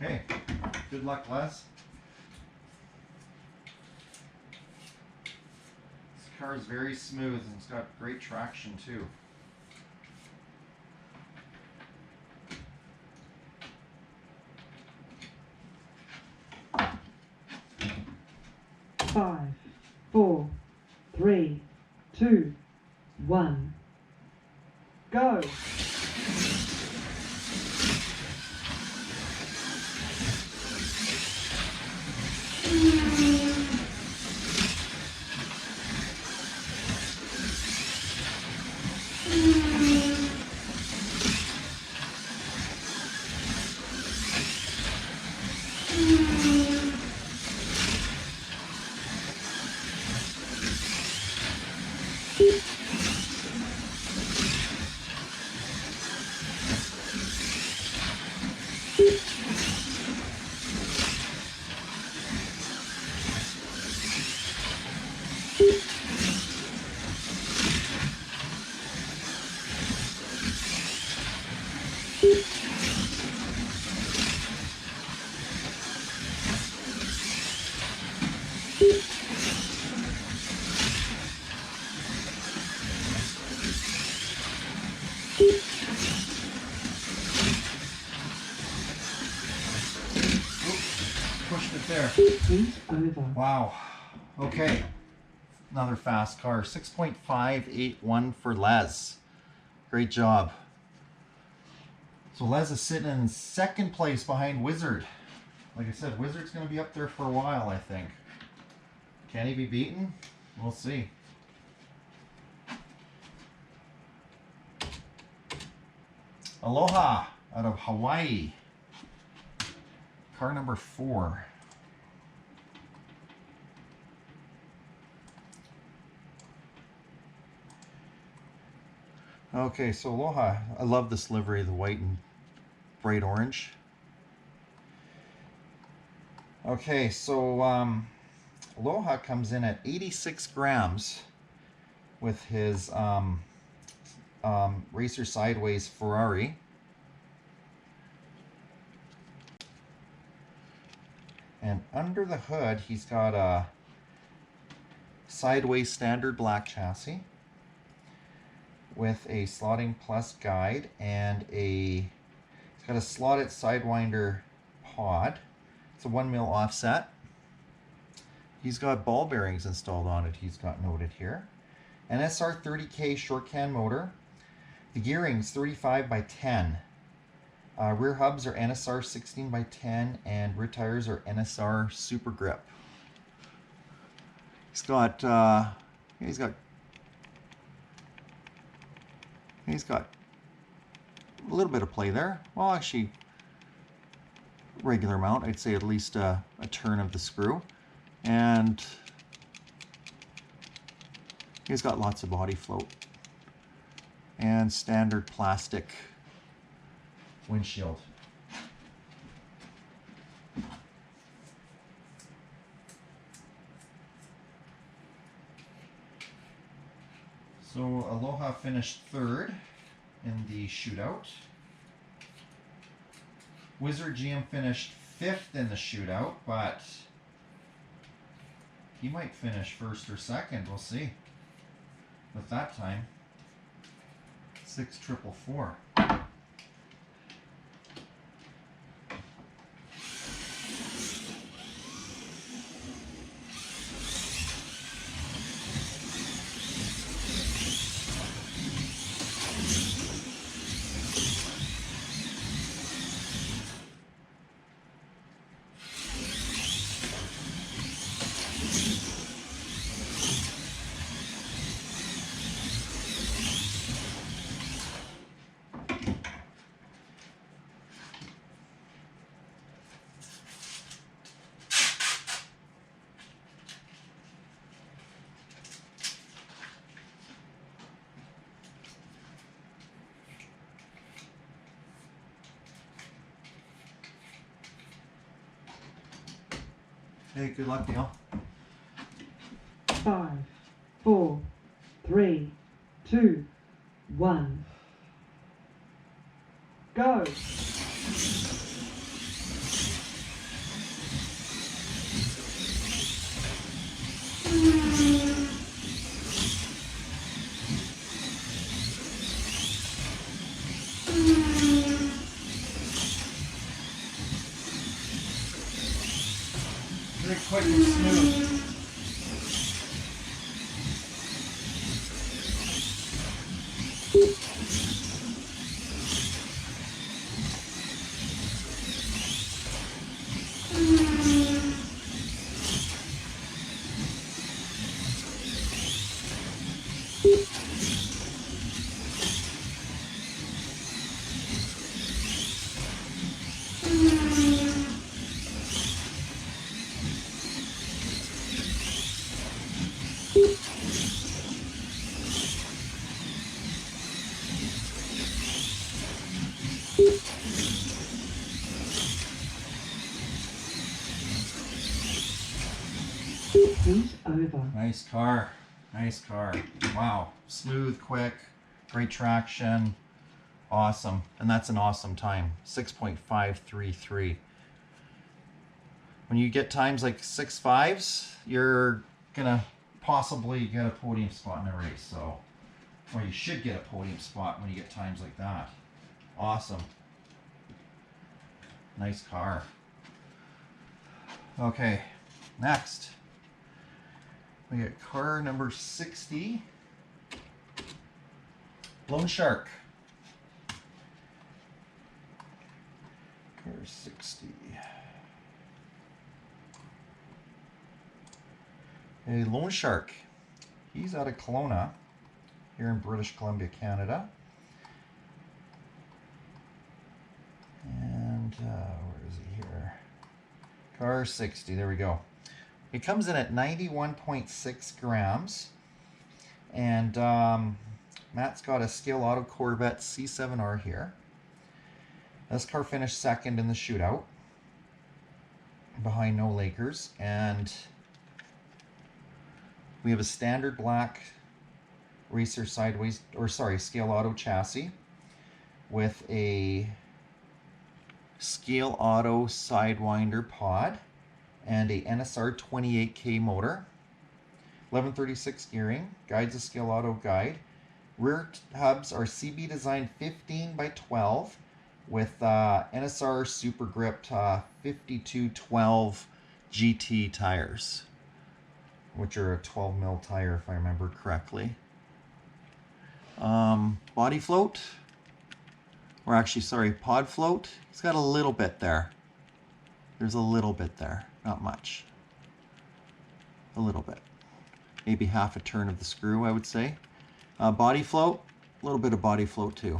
Okay, good luck, Les. This car is very smooth and it's got great traction too. Five, 4, 3, 2, 1, go! Pushed it there. Over. Wow. Okay. Another fast car. 6.581 for Les. Great job. So Les is sitting in second place behind Wizard. Like I said, Wizard's going to be up there for a while, I think. Can he be beaten? We'll see. Aloha out of Hawaii. Car number 4. Okay, so Aloha, I love this livery, the white and bright orange. Okay, so Aloha comes in at 86 grams with his Racer Sideways Ferrari. And under the hood, he's got a sideways standard black chassis with a slotting plus guide and he's got a Slot.it Sidewinder pod. It's a 1 mil offset. He's got ball bearings installed on it, he's got noted here. An SR30K short can motor. The gearing's 35 by 10. Rear hubs are NSR 16x10 and rear tires are NSR Super Grip. He's got a little bit of play there. Well, actually, regular amount. I'd say at least a turn of the screw, and he's got lots of body float and standard plastic windshield. So Aloha finished third in the shootout. Wizard GM finished fifth in the shootout, but he might finish first or second. We'll see. With that time, 6,444. Hey, good luck, Neil. 5, 4, 3, 2, 1. Go! Very quick and smooth. Heat over. Nice car. Nice car. Wow. Smooth, quick, great traction. Awesome. And that's an awesome time. 6.533. When you get times like 6.5s, you're gonna possibly get a podium spot in a race. So, or you should get a podium spot when you get times like that. Awesome. Nice car. Okay, next. We got car number 60. Lone Shark. Car 60. A Lone Shark. He's out of Kelowna, here in British Columbia, Canada. And where is he here? Car 60, there we go. It comes in at 91.6 grams. And Matt's got a Scaleauto Corvette C7R here. This car finished second in the shootout, behind No Lakers. And we have a standard black racer sideways, or sorry, Scaleauto chassis with a Scaleauto Sidewinder pod and a NSR 28K motor. 1136 gearing, guides a Scaleauto guide. Rear hubs are CB designed 15x12 with NSR Super Grip 5212 GT tires, which are a 12 mil tire if I remember correctly. Body float, or actually, sorry, pod float. He's got a little bit there. There's a little bit there, not much. A little bit. Maybe half a turn of the screw, I would say. Body float, a little bit of body float too.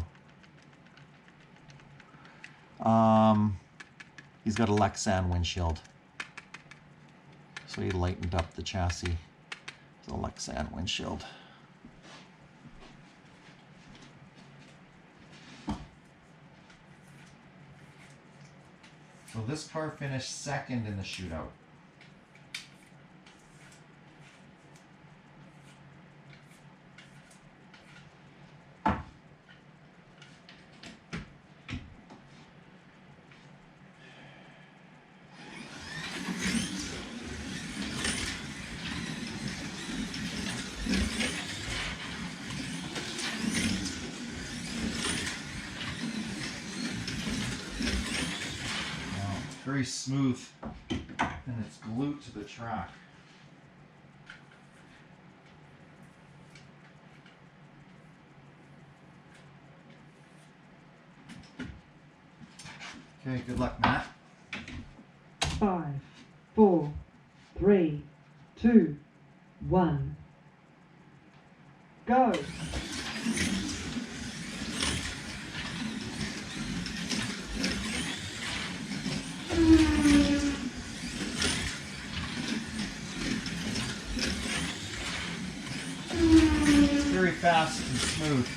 He's got a Lexan windshield. So he lightened up the chassis. It's a Lexan windshield. So this car finished second in the shootout. Very smooth, and it's glued to the track. Okay, good luck, Matt. 5, 4, 3, 2, 1. Go! Very fast and smooth.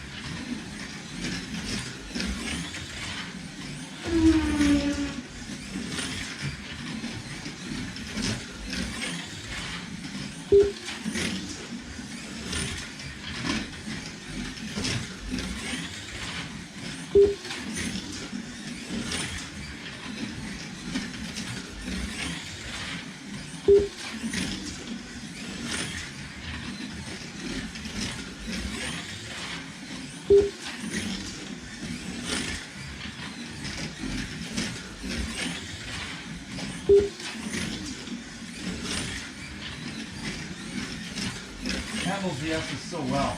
Handles the S's so well.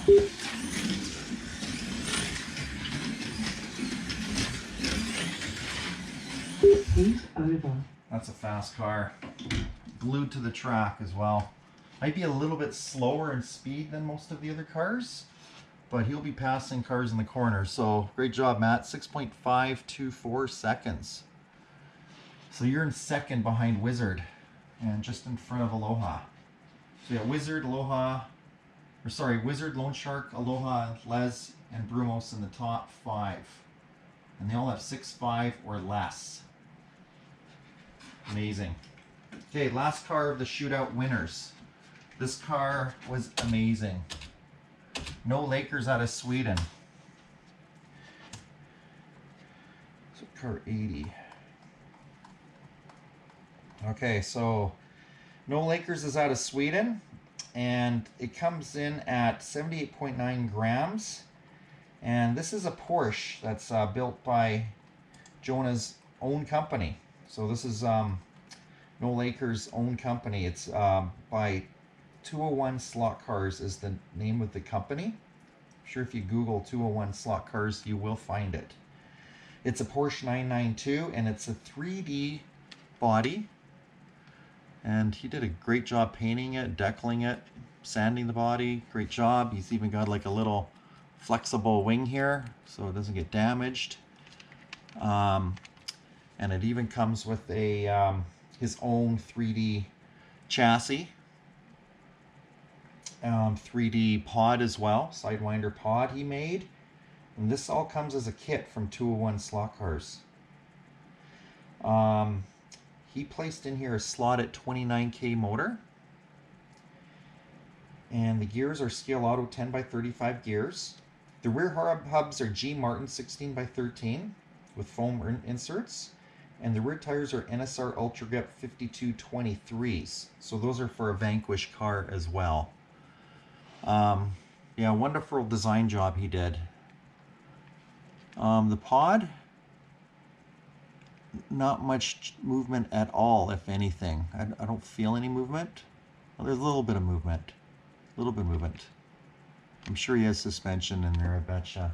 Heat over. That's a fast car. Glued to the track as well. Might be a little bit slower in speed than most of the other cars, but he'll be passing cars in the corner. So great job, Matt. 6.524 seconds. So you're in second behind Wizard and just in front of Aloha. So yeah, Wizard, Aloha, or sorry, Wizard, Lone Shark, Aloha, Les, and Brumos in the top 5. And they all have 6.5 or less. Amazing. Okay, last car of the shootout winners. This car was amazing. No Lakers out of Sweden. So car 80. Okay, so No Lakers is out of Sweden, and it comes in at 78.9 grams. And this is a Porsche that's built by Jonah's own company. So this is No Lakers' own company. It's by 201 Slot Cars is the name of the company. I'm sure if you Google 201 Slot Cars, you will find it. It's a Porsche 992, and it's a 3D body. And he did a great job painting it, decaling it, sanding the body. Great job. He's even got like a little flexible wing here so it doesn't get damaged. And it even comes with a his own 3D chassis. 3D pod as well, Sidewinder pod he made. And this all comes as a kit from 201 Slot Cars. He placed in here a Slot.it 29K motor. And the gears are Scaleauto 10x35 gears. The rear hubs are G. Martin 16x13 with foam inserts. And the rear tires are NSR Ultra Grip 5223s. So those are for a Vanquish car as well. Yeah, wonderful design job he did. The pod, not much movement at all, if anything. I don't feel any movement. Well, there's a little bit of movement. A little bit of movement. I'm sure he has suspension in there, I betcha.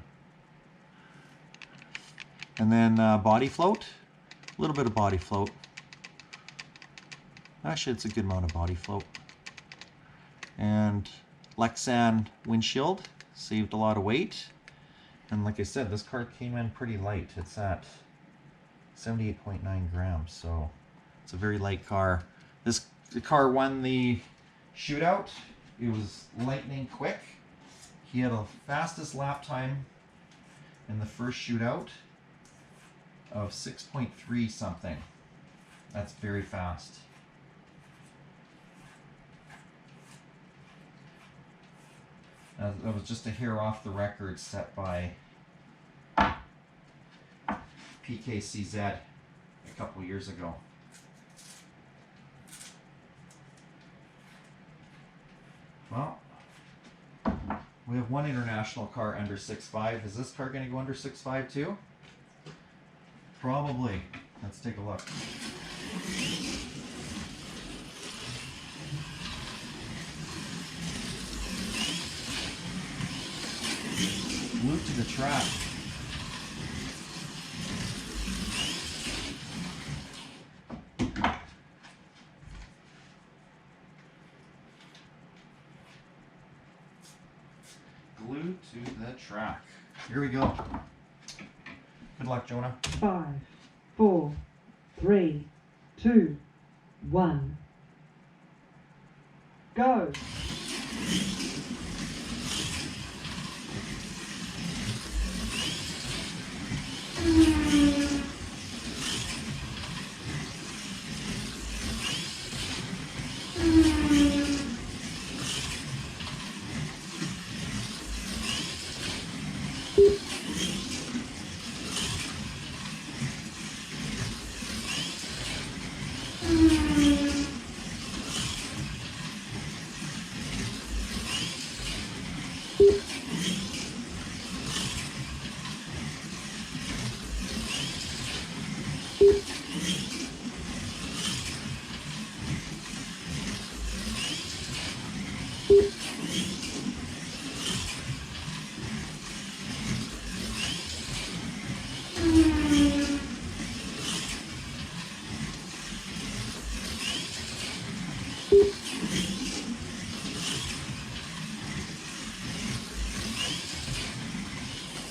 And then body float, a little bit of body float. Actually, it's a good amount of body float. And Lexan windshield, saved a lot of weight. And like I said, this car came in pretty light. It's at 78.9 grams, so it's a very light car. The car won the shootout. It was lightning quick. He had a fastest lap time in the first shootout of 6.3 something. That's very fast. That was just a hair off the record set by PKCZ a couple years ago. Well, we have one international car under 6.5. Is this car going to go under 6.5 too? Probably. Let's take a look. Glued to the track. Glued to the track. Here we go. Good luck, Jonah. 5, 4, 3, 2, 1. Go!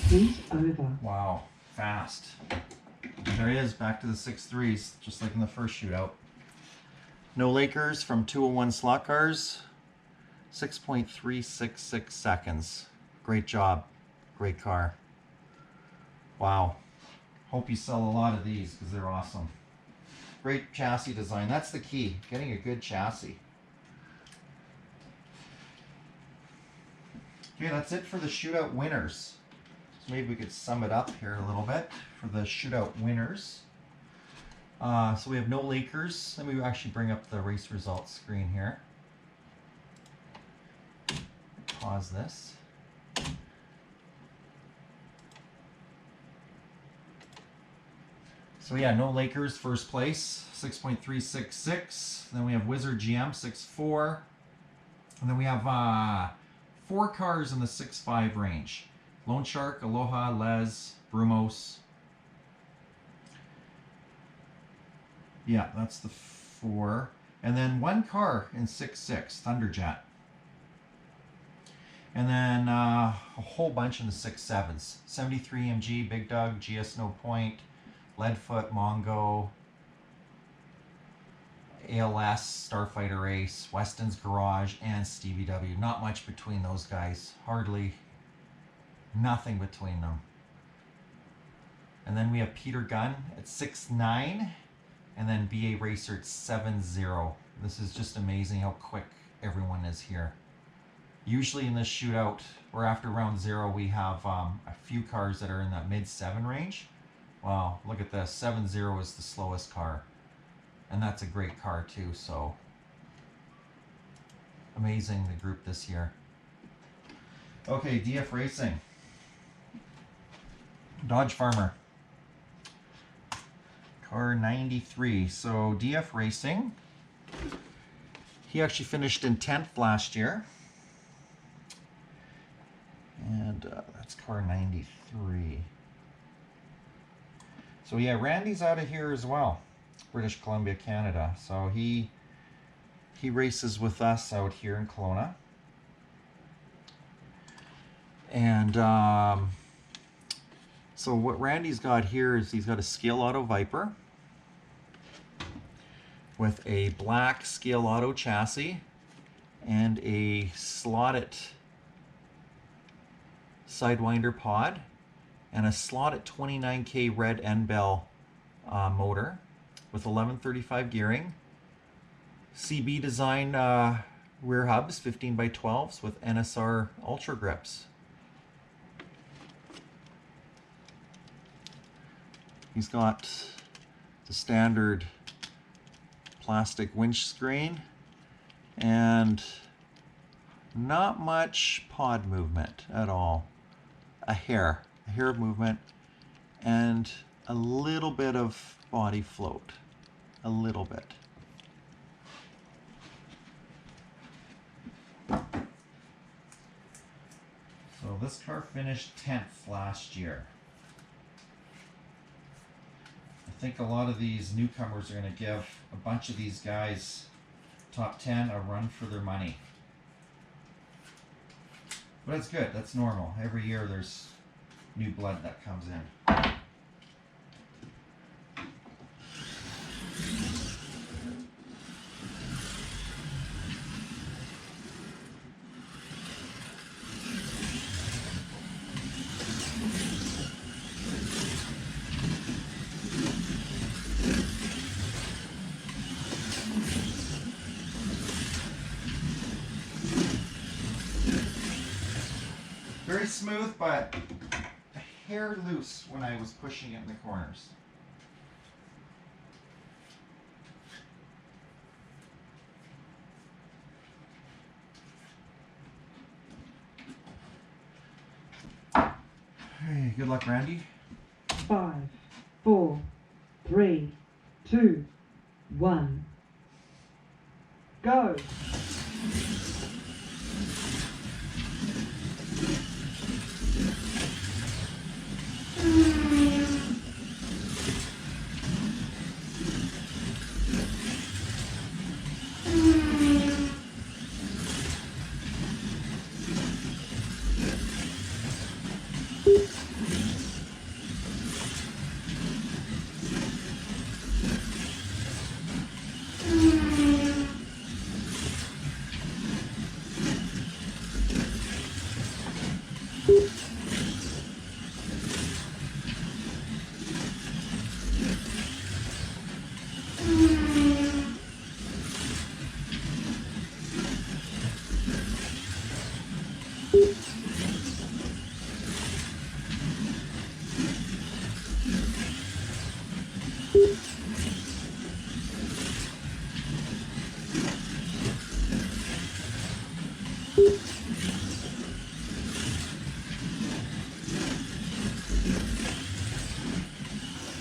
Heat over. Wow, fast. There he is, back to the 6.3s, just like in the first shootout. No Lakers from 201 Slot Cars, 6.366 seconds. Great job, great car. Wow. Hope you sell a lot of these because they're awesome. Great chassis design, that's the key, getting a good chassis. Okay, that's it for the shootout winners. So maybe we could sum it up here a little bit for the shootout winners. So we have no Lakers. Let me actually bring up the race results screen here. Pause this. So yeah, no Lakers, first place, 6.366. Then we have Wizard GM, 6.4. And then we have 4 cars in the 6.5 range. Lone Shark, Aloha, Les, Brumos. Yeah, that's the 4. And then 1 car in 6.6, Thunderjet. And then a whole bunch in the 6.7s. 73 EMG, Big Doug, GS No Point, Leadfoot, Mongo, ALS, Starfighter Ace, Weston's Garage, and Stevie W. Not much between those guys. Hardly nothing between them. And then we have Peter Gunn at 6.9, and then BA Racer at 7.0. This is just amazing how quick everyone is here. Usually in this shootout, or after round 0, we have a few cars that are in that mid-7 range. Wow, look at this. 7.0 is the slowest car. And that's a great car too, so amazing the group this year. Okay, DF Racing. Dodge Farmer. Car 93. So DF Racing, he actually finished in 10th last year. And that's car 93. So yeah, Randy's out of here as well, British Columbia, Canada. So he races with us out here in Kelowna. And so what Randy's got here is he's got a Scaleauto Viper with a black Scaleauto chassis and a Slot.it Sidewinder pod and a Slot.it 29K red end bell motor with 1135 gearing. CB design rear hubs, 15x12s with NSR Ultra grips. He's got the standard plastic windscreen and not much pod movement at all. A hair of movement and a little bit of body float. A little bit. So this car finished 10th last year. I think a lot of these newcomers are going to give a bunch of these guys top 10 a run for their money. But it's good, that's normal. Every year there's new blood that comes in. Very smooth, but a hair loose when I was pushing it in the corners. Hey, good luck, Randy. 5, 4, 3, 2, 1. Go!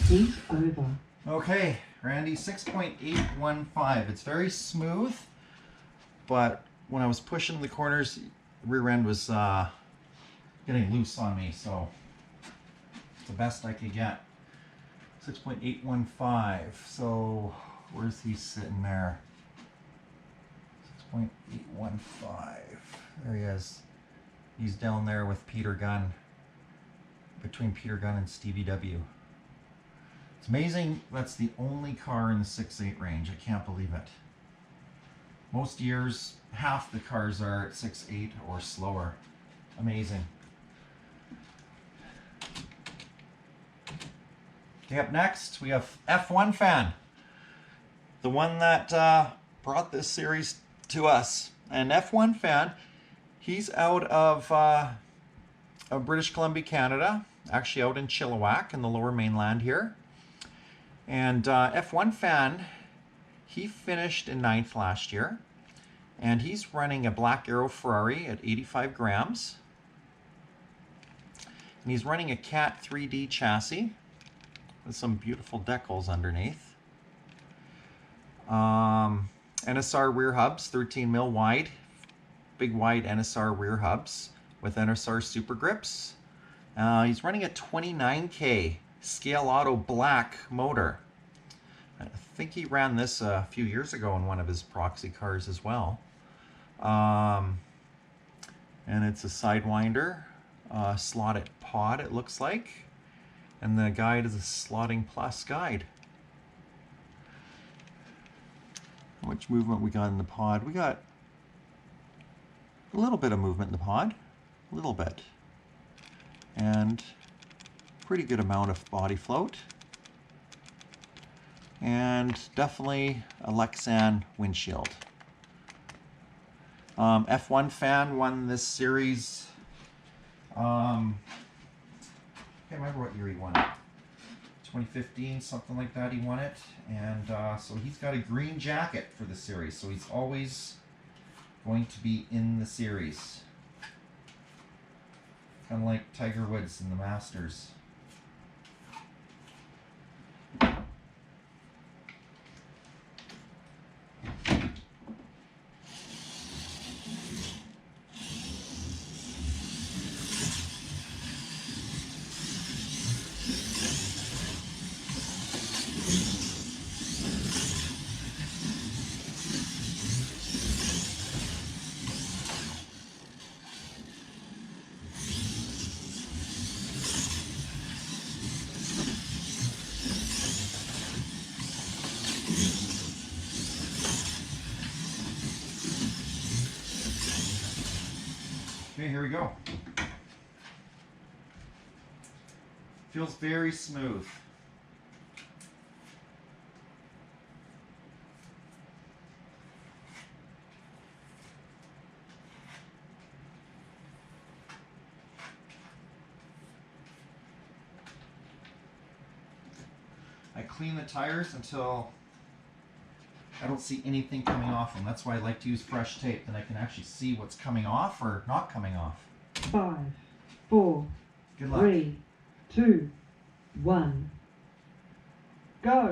Heat over. Okay, Randy, 6.815. It's very smooth, but when I was pushing the corners, rear end was getting loose on me, so it's the best I could get. 6.815. So where's he sitting there? 6.815. There he is. He's down there with Peter Gunn, between Peter Gunn and Stevie W. It's amazing that's the only car in the 6.8 range. I can't believe it. Most years, half the cars are at 6.8 or slower. Amazing. Okay, up next we have F1 Fan. The one that brought this series to us. And F1 Fan, he's out of British Columbia, Canada. Actually out in Chilliwack in the Lower Mainland here. And F1 Fan, he finished in 9th last year. And he's running a Black Arrow Ferrari at 85 grams. And he's running a Cat 3D chassis with some beautiful decals underneath. NSR rear hubs, 13 mil wide. Big wide NSR rear hubs with NSR super grips. He's running a 29K Scaleauto black motor. I think he ran this a few years ago in one of his Proxy cars as well. And it's a Sidewinder, slotted pod it looks like. And the guide is a Slotting Plus guide. How much movement we got in the pod? We got a little bit of movement in the pod. A little bit. And pretty good amount of body float. And definitely a Lexan windshield. F1 fan won this series. I can't remember what year he won it. 2015, something like that he won it. And so he's got a green jacket for the series. So he's always going to be in the series. Kind of like Tiger Woods in the Masters. Okay, here we go. Feels very smooth. I clean the tires until I don't see anything coming off them. That's why I like to use fresh tape. Then I can actually see what's coming off or not coming off. 5, 4, Good luck. 3, 2, 1, go!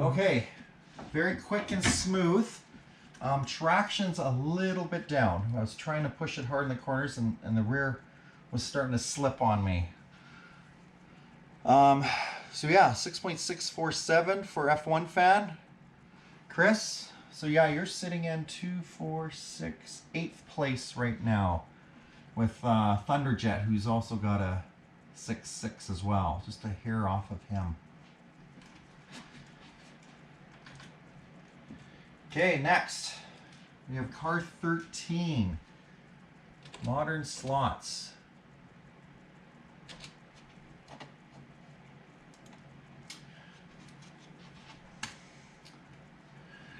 Okay, very quick and smooth. Traction's a little bit down. I was trying to push it hard in the corners and the rear was starting to slip on me. So yeah, 6.647 for F1 fan. Chris, so yeah, you're sitting in 2, 4, 6, 8th place right now with Thunderjet, who's also got a 6.6 as well, just a hair off of him. Okay, next we have car 13, modern slots.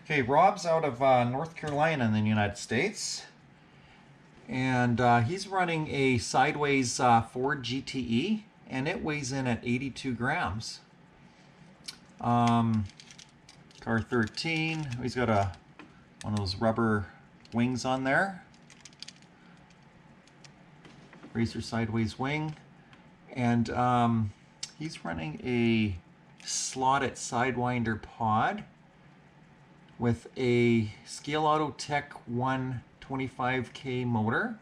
Okay, Rob's out of North Carolina in the United States, and he's running a sideways Ford GTE, and it weighs in at 82 grams. Car 13, he's got one of those rubber wings on there. Racer sideways wing. And he's running a Slot.it Sidewinder pod with a Scaleauto Tech 125K motor,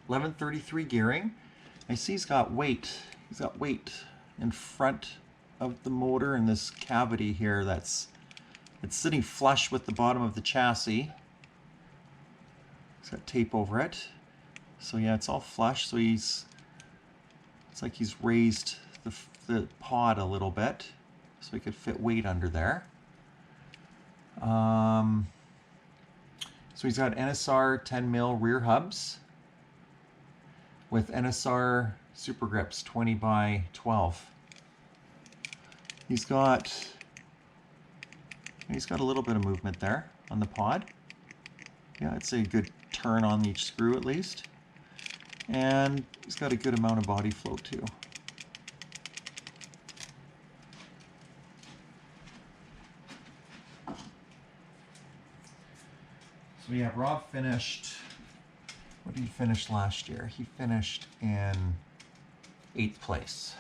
1133 gearing. I see he's got weight. He's got weight in front of the motor in this cavity here it's sitting flush with the bottom of the chassis. He's got tape over it. So yeah, it's all flush. So it's like he's raised the pod a little bit so he could fit weight under there. So he's got NSR 10 mil rear hubs with NSR super grips 20 by 12. He's got a little bit of movement there on the pod. Yeah, I'd say a good turn on each screw at least. And he's got a good amount of body flow too. So yeah, Rob finished, what did he finish last year? He finished in 8th place.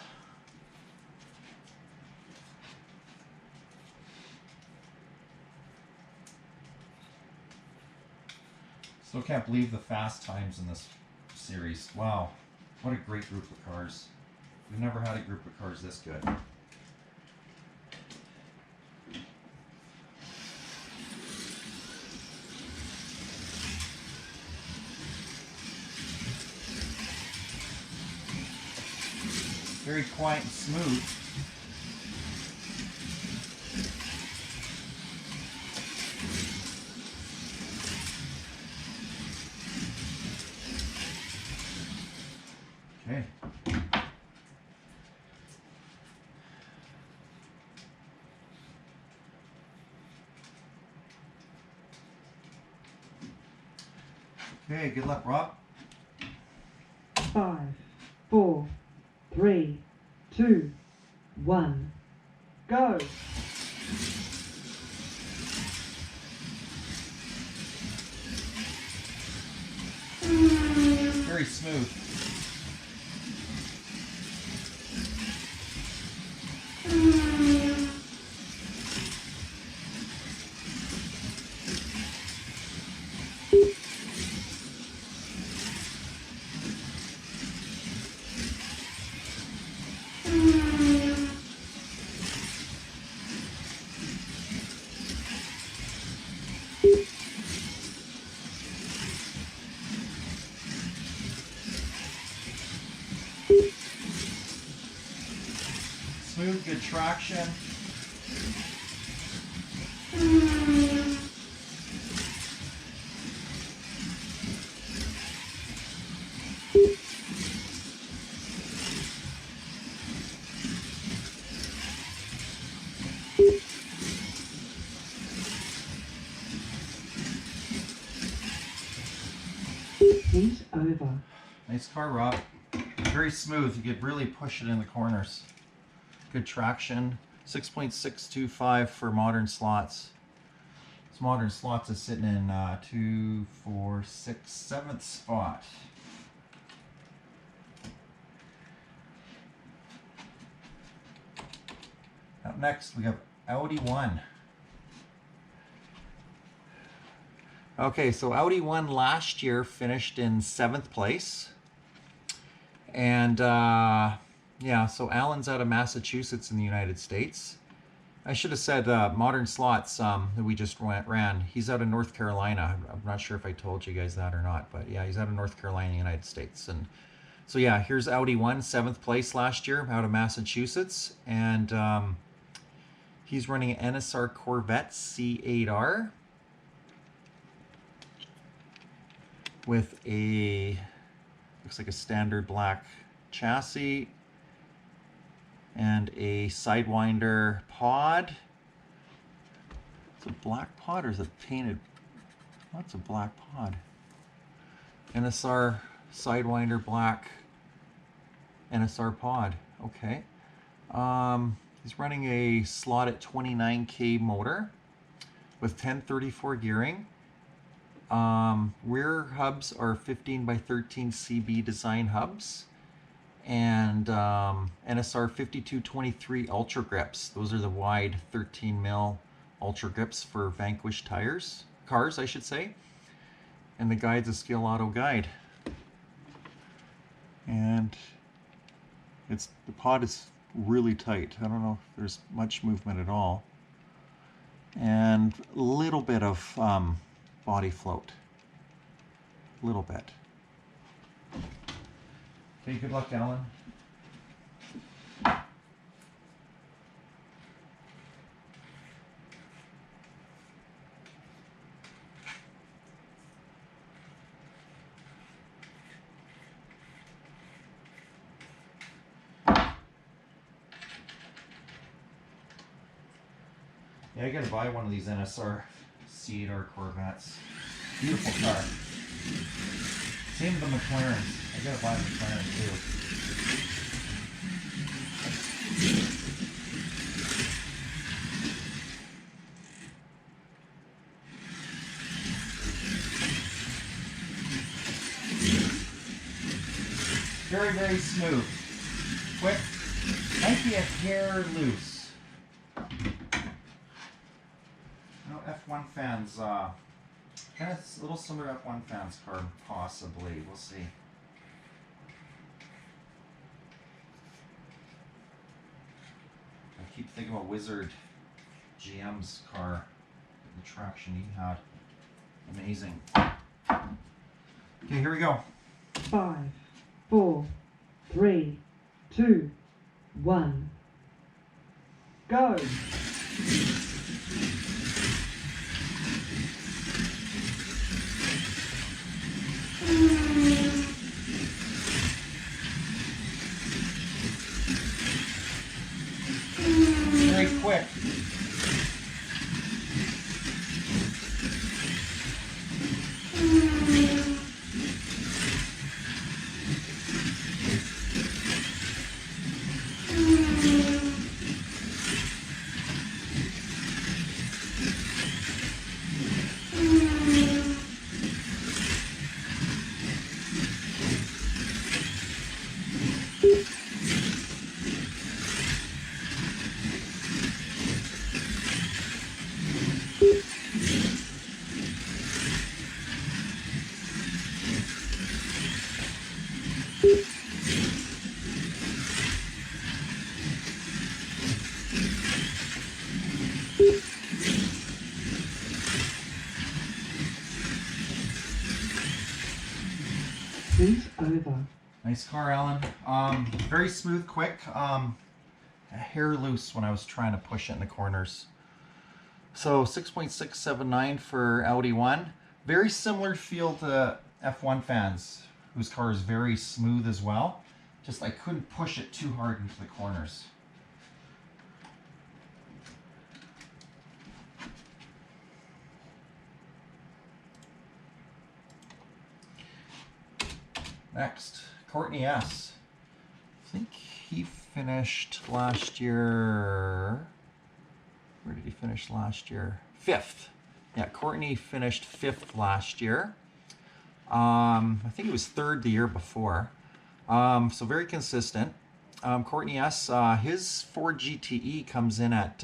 Still can't believe the fast times in this series. Wow, what a great group of cars. We've never had a group of cars this good. Very quiet and smooth. Okay. Okay, good luck, Rob. 5, 4, 3, 2, 1, go! Very smooth. Smooth, good traction. Heat over. Nice car, Rob. Very smooth. You could really push it in the corners. Good traction. 6.625 for modern slots. This modern slots is sitting in 2, 4, 6, 7th spot. Up next, we have Audi 1. Okay, so Audi 1 last year finished in 7th place. And yeah, so Alan's out of Massachusetts in the United States. I should have said Modern Slots that we just ran. He's out of North Carolina. I'm not sure if I told you guys that or not, but yeah, he's out of North Carolina in the United States. And so yeah, here's Audi 1, 7th place last year out of Massachusetts. And he's running an NSR Corvette C8R with a, looks like a standard black chassis and a Sidewinder pod. It's a black pod or is it painted? Oh, it's a black pod. NSR Sidewinder black NSR pod. Okay. He's running a Slot.it 29K motor with 1034 gearing. Rear hubs are 15 by 13 CB design hubs, and NSR 5223 Ultra Grips. Those are the wide 13 mil Ultra Grips for Vanquish cars, I should say. And the guide's a Scaleauto guide. And the pod is really tight. I don't know if there's much movement at all. And a little bit of body float. a little bit. Okay, good luck, Alan. Yeah, I gotta buy one of these NSR C8R Corvettes. Beautiful car. Same with the McLarens. I gotta buy a McLaren too. Very, very smooth. Quick. Might be a hair loose. F1 fans, kind of a little similar F1 fans car, possibly. We'll see. I keep thinking about Wizard GM's car, the traction he had. Amazing. Okay, here we go. 5, 4, 3, 2, 1. Go! Very quick. Over. Nice car, Alan. Very smooth, quick. A hair loose when I was trying to push it in the corners. So 6.679 for Audi 1. Very similar feel to F1 fans, whose car is very smooth as well. Just I couldn't push it too hard into the corners. Next, Courtney S. I think he finished last year. Where did he finish last year? 5th. Yeah, Courtney finished 5th last year. I think he was 3rd the year before. So very consistent. Courtney S. His Ford GTE comes in at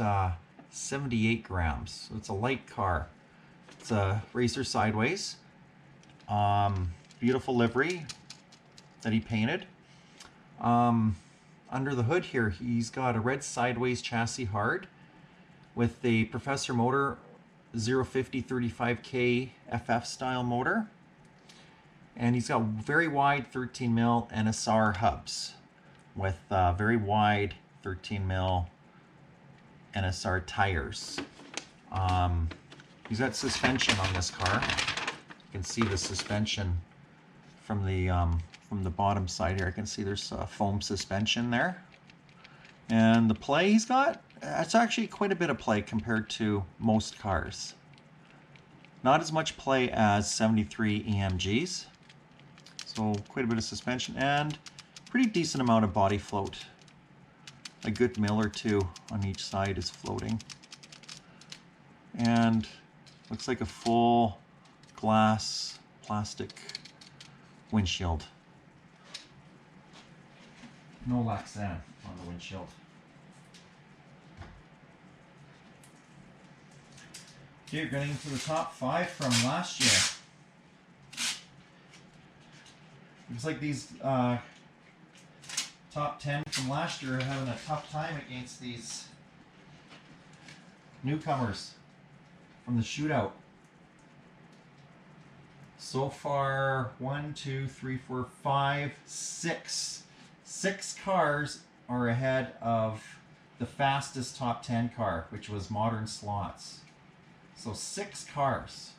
78 grams. So it's a light car. It's a racer sideways. Beautiful livery that he painted. Under the hood here, he's got a red sideways chassis hard with the Professor motor 050 35K FF style motor. And he's got very wide 13 mil NSR hubs with very wide 13 mil NSR tires. He's got suspension on this car. You can see the suspension from the bottom side here. I can see there's foam suspension there. And the play he's got, it's actually quite a bit of play compared to most cars. Not as much play as 73 EMGs. So quite a bit of suspension and pretty decent amount of body float. A good mil or two on each side is floating. And looks like a full glass plastic windshield. No Lexan on the windshield. Okay, we're getting to the top 5 from last year. Looks like these top 10 from last year are having a tough time against these newcomers from the shootout. So far, 1, 2, 3, 4, 5, 6. 6 cars are ahead of the fastest top 10 car, which was Modern Slots. So 6 cars.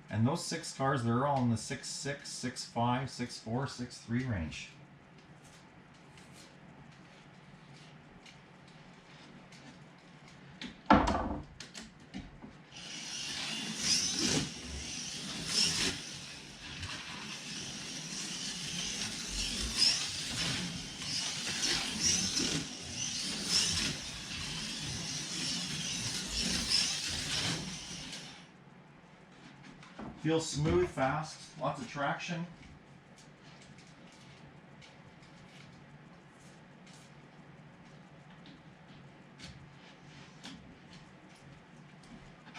And those 6 cars, they're all in the 6.6, 6.5, 6.4, 6.3 range. Feels smooth, fast, lots of traction.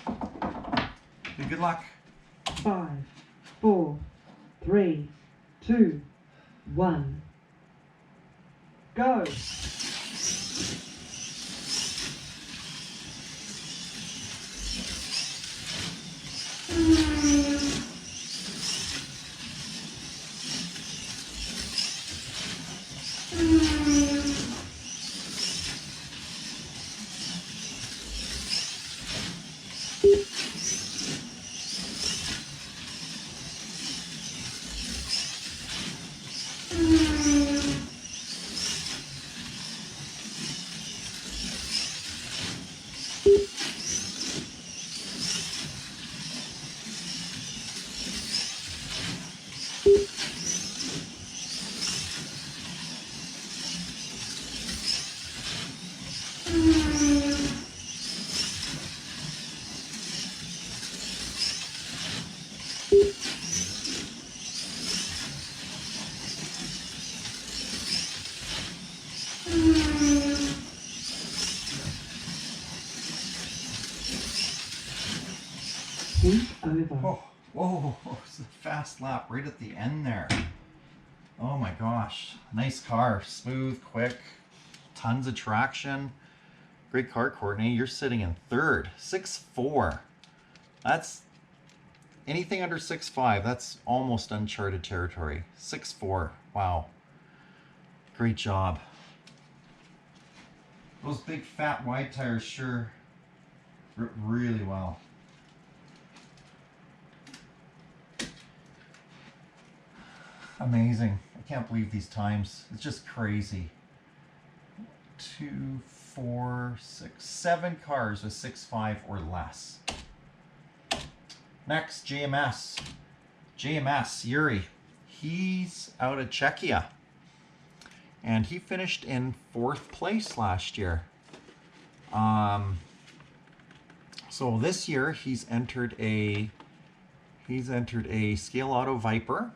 Okay, good luck. 5, 4, 3, 2, 1. Go! Heat over. Oh, whoa, it's a fast lap right at the end there. Oh my gosh, nice car, smooth, quick, tons of traction. Great car, Courtney. You're sitting in third, 6.4. That's anything under 6.5. That's almost uncharted territory. 6.4. Wow. Great job. Those big, fat, wide tires sure grip really well. Amazing. I can't believe these times. It's just crazy. 2, 4, 6, 7 cars with 6.5 or less. Next, JMS. JMS Yuri. He's out of Czechia. And he finished in 4th place last year. So this year he's entered a Scaleauto Viper.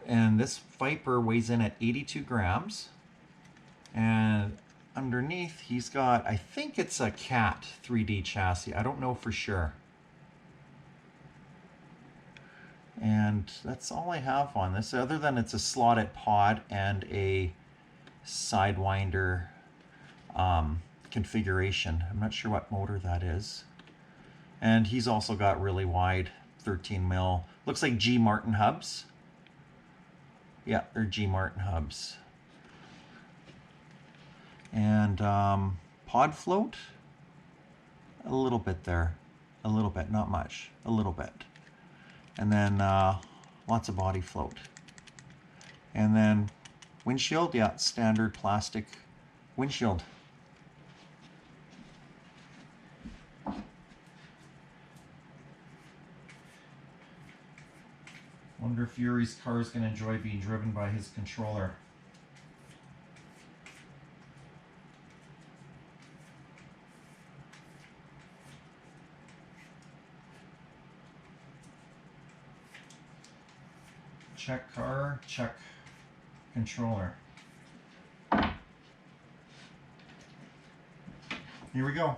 And this Viper weighs in at 82 grams. And underneath he's got, I think it's a Cat 3D chassis. I don't know for sure. And that's all I have on this, other than it's a Slot.it pod and a Sidewinder configuration. I'm not sure what motor that is. And he's also got really wide 13 mil. Looks like G Martin hubs. Yeah, they're G Martin hubs. And pod float, a little bit there. A little bit, not much. A little bit. And then lots of body float. And then windshield, yeah, standard plastic windshield. Wonder if Yuri's car is going to enjoy being driven by his controller. Check car, check controller. Here we go.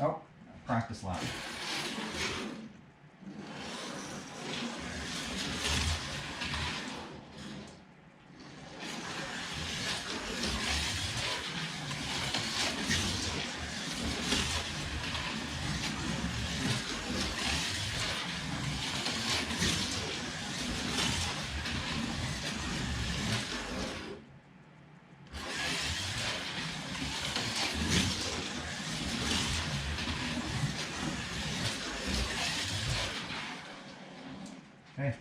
Oh, practice lap. Okay.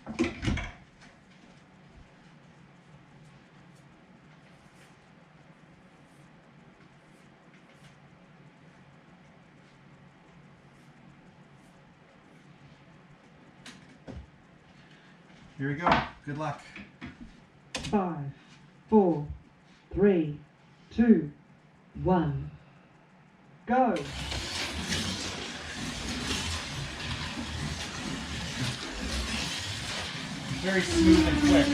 Here we go. Good luck. 5, 4, 3, 2, 1. Go! Very smooth and quick.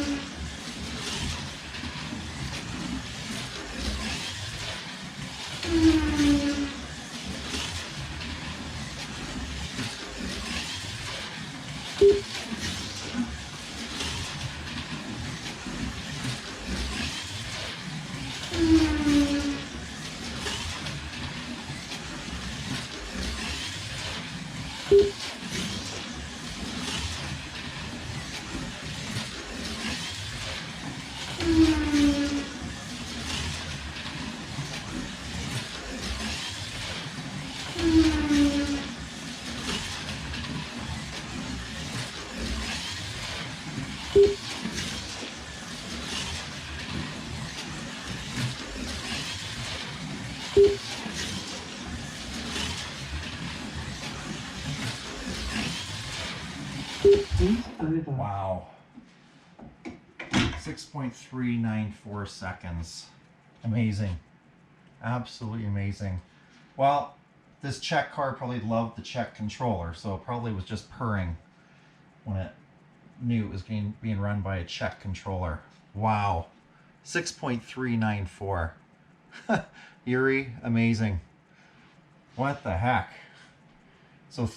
Over. Wow. 6.394 seconds. Amazing. Absolutely amazing. Well, this Czech car probably loved the Czech controller, so it probably was just purring when it knew it was being run by a Czech controller. Wow. 6.394. Yuri, amazing. What the heck? So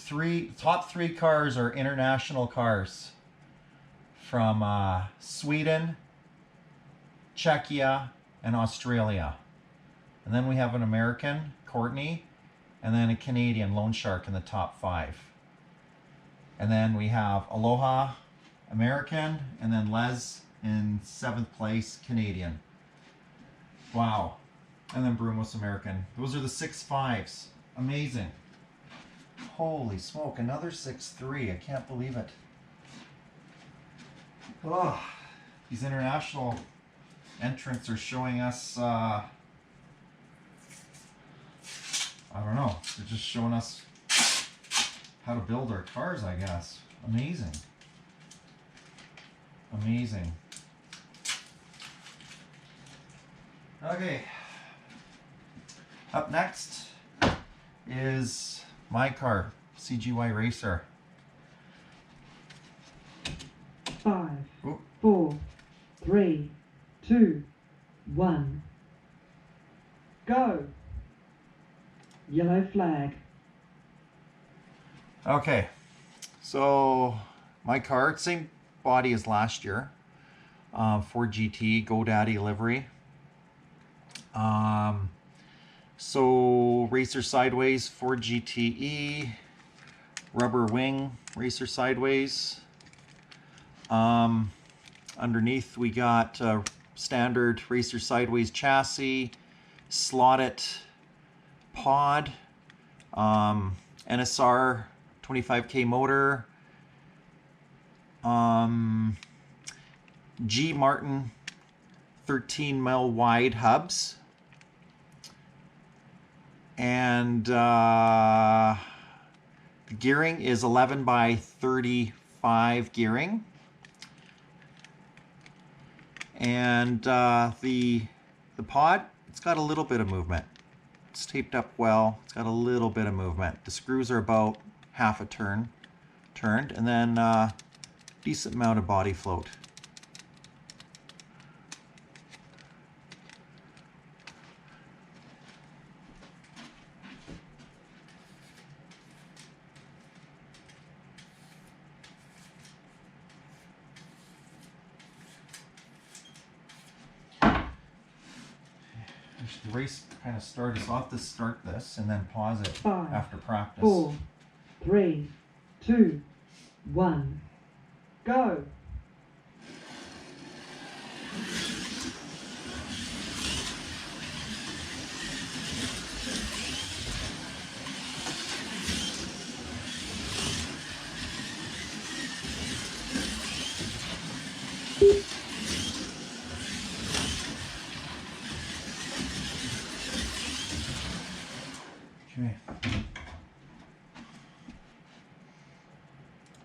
top three cars are international cars from Sweden, Czechia, and Australia. And then we have an American, Courtney, and then a Canadian, Lone Shark, in the top 5. And then we have Aloha, American, and then Les in 7th place, Canadian. Wow. And then Brumos, American. Those are the 6.5s. Amazing. Holy smoke, another 6.3. I can't believe it. Oh, these international entrants are showing us, I don't know, they're just showing us how to build our cars, I guess. Amazing. Amazing. Okay. Up next is my car, CGY Racer. 5, Ooh. 4, 3, 2, 1. Go! Yellow flag. Okay, so my car, same body as last year, Ford GT, GoDaddy livery. So Racer Sideways, Ford GTE, rubber wing, Racer Sideways. Underneath we got standard Racer Sideways chassis, Slot.it pod, NSR 25K motor, G Martin 13 mil wide hubs, and the gearing is 11 by 35 gearing, and the pod, it's got a little bit of movement. It's taped up well. It's got a little bit of movement. The screws are about half a turn turned, and then decent amount of body float. The race kind of started, so I'll have to start this and then pause it 5, after practice. 4, 3, 2, 1. Go! Okay.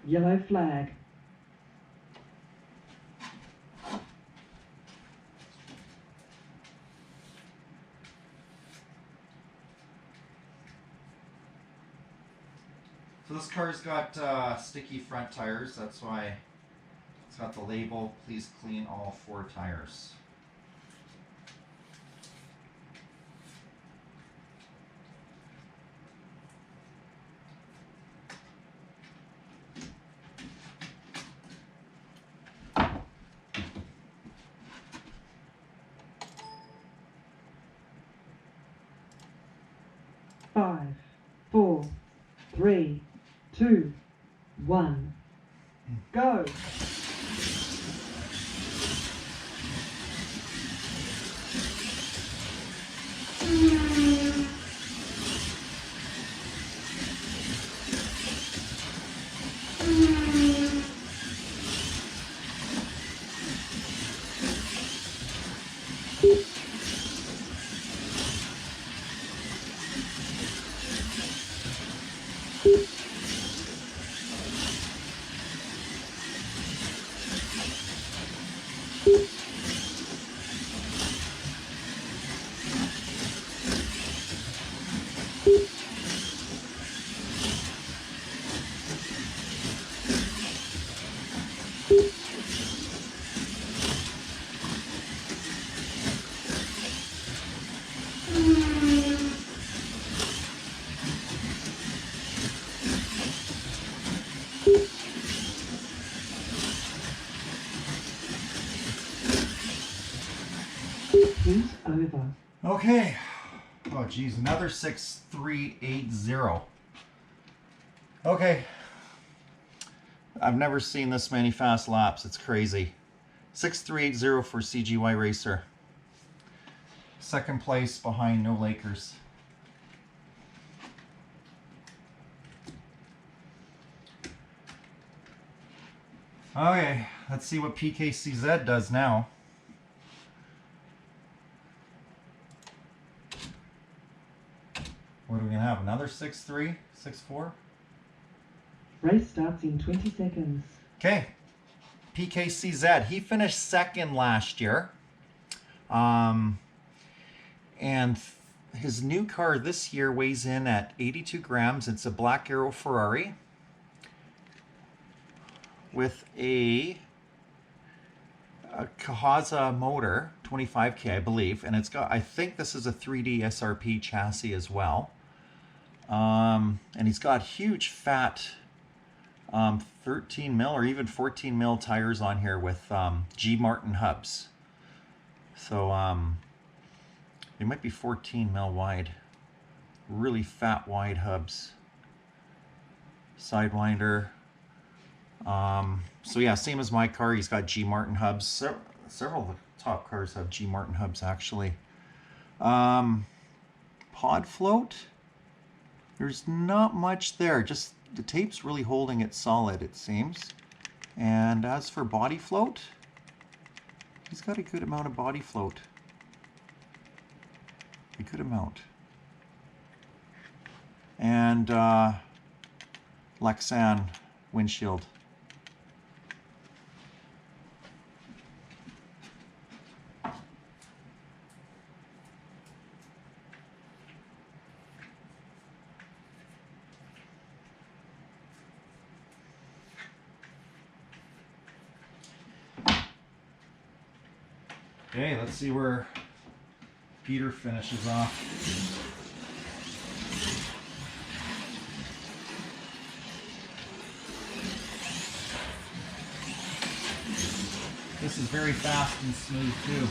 Yellow flag. So this car's got sticky front tires. That's why it's got the label, please clean all 4 tires. Five, 4, 3, 2, 1. Go. Heat over. Okay. Oh geez, another 6380. Okay. I've never seen this many fast laps. It's crazy. 6380 for CGY Racer. Second place behind No Lakers. Okay, let's see what PKCZ does now. What are we gonna have? Another 6-3, 6-4? Race starts in 20 seconds. Okay, PKCZ. He finished second last year. And his new car this year weighs in at 82 grams. It's a Black Arrow Ferrari with a Kahaza motor, 25K, I believe. And it's got, I think this is a 3D SRP chassis as well. And he's got huge fat 13 mil or even 14 mil tires on here with G Martin hubs. So they might be 14 mil wide. Really fat wide hubs. Sidewinder. So yeah, same as my car. He's got G Martin hubs. Several of the top cars have G Martin hubs actually. Pod float. There's not much there. Just the tape's really holding it solid, it seems. And as for body float, he's got a good amount of body float. A good amount. And Lexan windshield. Okay, let's see where Peter finishes off. This is very fast and smooth too.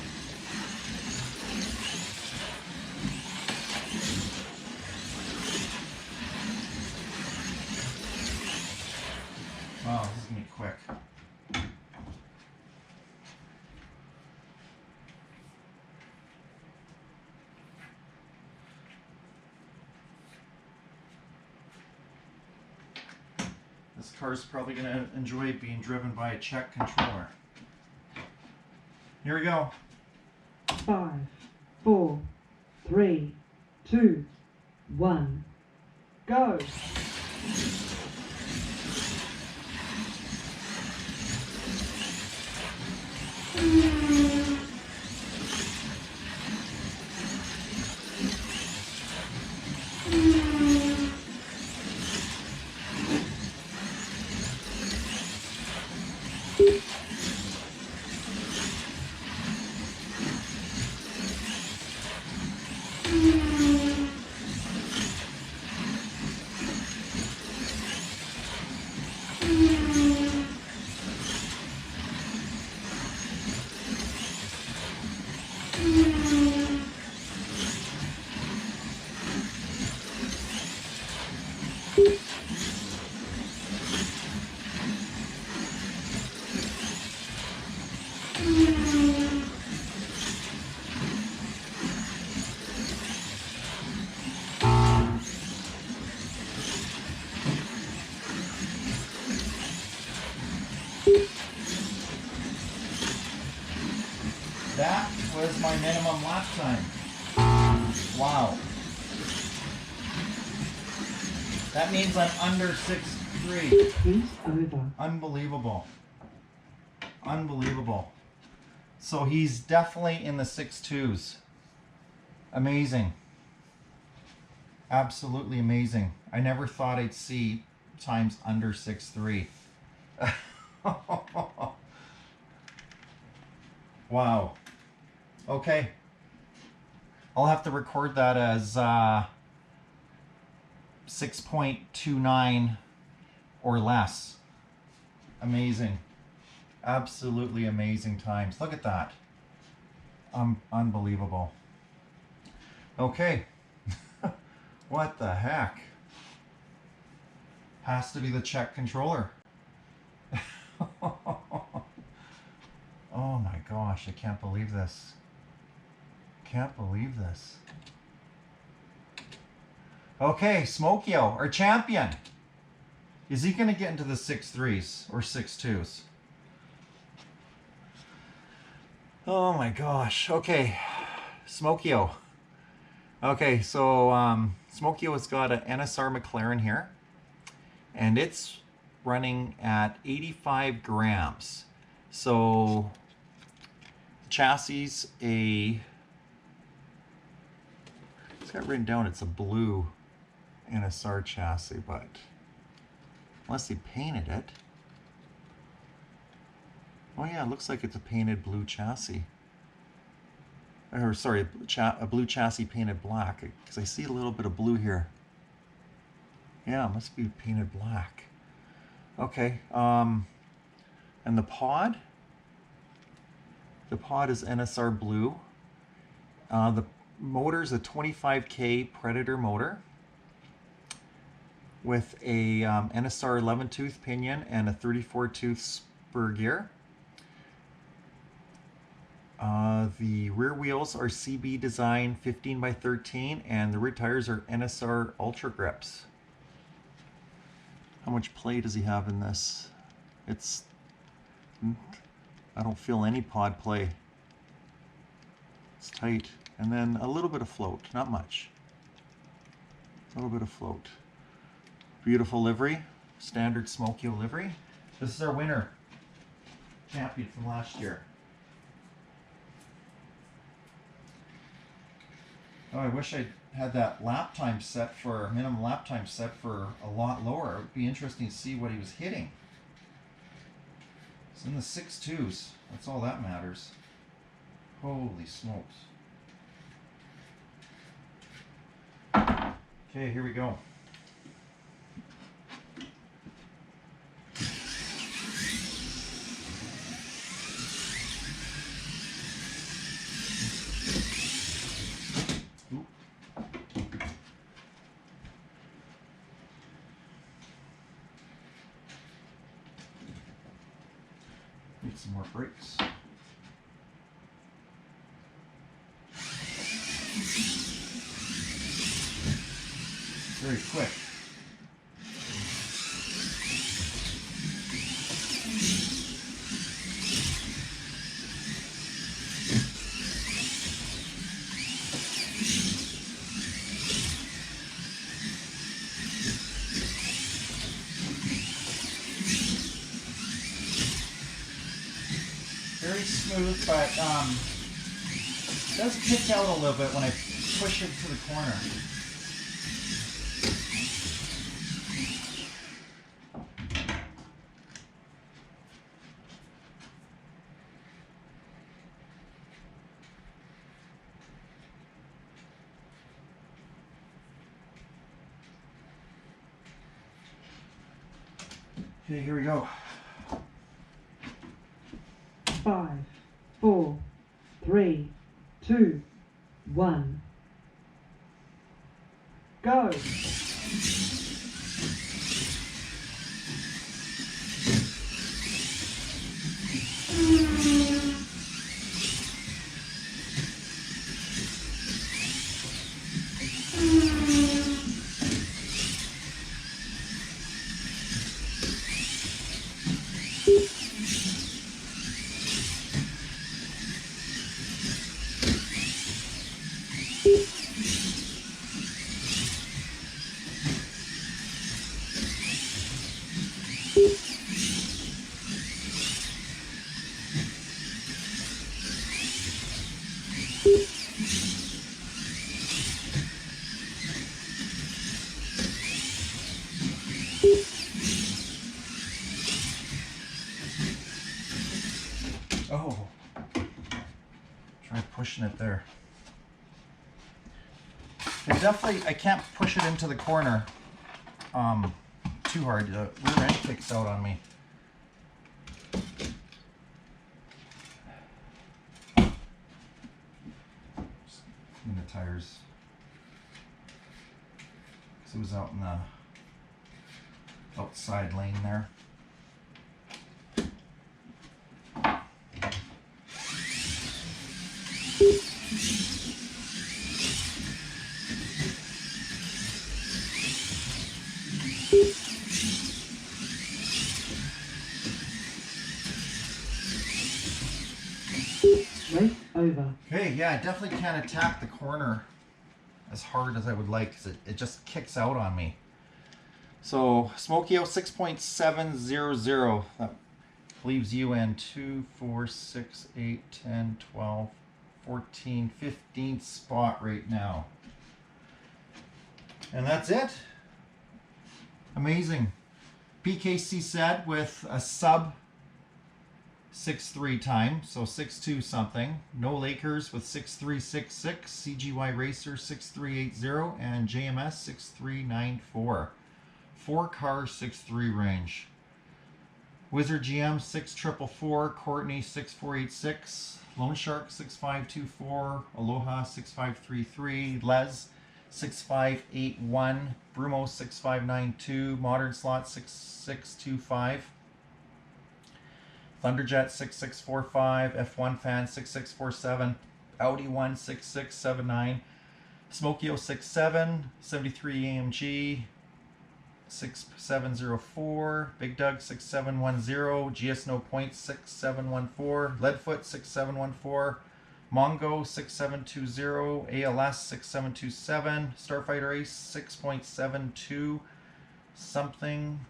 Wow, this is gonna be quick. This car's probably going to enjoy being driven by a Czech controller. Here we go. 5, 4, 3, 2, 1. Go. That was my minimum lap time. Wow. That means I'm under 6.3. Heat over. Unbelievable. Unbelievable. So he's definitely in the 6.2s. Amazing. Absolutely amazing. I never thought I'd see times under 6.3. Wow. Okay. I'll have to record that as 6.29 or less. Amazing. Absolutely amazing times. Look at that. Unbelievable. Okay. What the heck? Has to be the Czech controller. Oh my gosh, I can't believe this. Can't believe this. Okay, Smokio, our champion. Is he going to get into the 6.3s or 6.2s? Oh my gosh. Okay, Smokio. Okay, so Smokio has got an NSR McLaren here, and it's running at 85 grams. So chassis it's got written down it's a blue NSR chassis, but unless they painted it. Oh yeah, it looks like it's a painted blue chassis. Or sorry, a blue chassis painted black, because I see a little bit of blue here. Yeah, it must be painted black. Okay, and the pod is NSR blue. The motor is a 25K Predator motor with a NSR 11-tooth pinion and a 34-tooth spur gear. The rear wheels are CB design 15x13, and the rear tires are NSR Ultra Grips. How much play does he have in this? I don't feel any pod play. It's tight. And then a little bit of float, not much. A little bit of float. Beautiful livery, standard Smokio livery. This is our winner, champion from last year. Oh, I wish I had that lap time set for, minimum lap time set for a lot lower. It would be interesting to see what he was hitting. It's in the 6.2s. That's all that matters. Holy smokes. Okay, here we go. Need some more brakes. Very quick. very smooth, but it does kick out a little bit when I push it to the corner. Okay, here we go. 5, 4, 3, 2, 1. Go! Oh, try pushing it there. It definitely, I can't push it into the corner too hard. The rear end kicks out on me. Just clean the tires. So it was out in the outside lane there. Race over. Okay, yeah, I definitely can't attack the corner as hard as I would like because it just kicks out on me. So Smokio 6.700, that leaves you in 2, 4, 6, 8, 10, 12, 14, 15th spot right now. And that's it. Amazing. PKCZ with a sub 6.3 time, so 6.2 something. No Lakers with 6.366, CGY Racer 6.380, and JMS 6.394. 4 car 6.3 range. Wizard GM 6.444, Courtney 6.486, Lone Shark 6.524, Aloha 6.533, Les 6.581, Brumos 6.592, Modern Slot 6.625. Thunderjet 6645, F1 Fan 6647, Audi 16679, Smokio 67, 73 EMG 6704, Big Doug 6710, GS No Point 6714, Leadfoot 6714, Mongo 6720, ALS 6727, Starfighter Ace 6.72 something,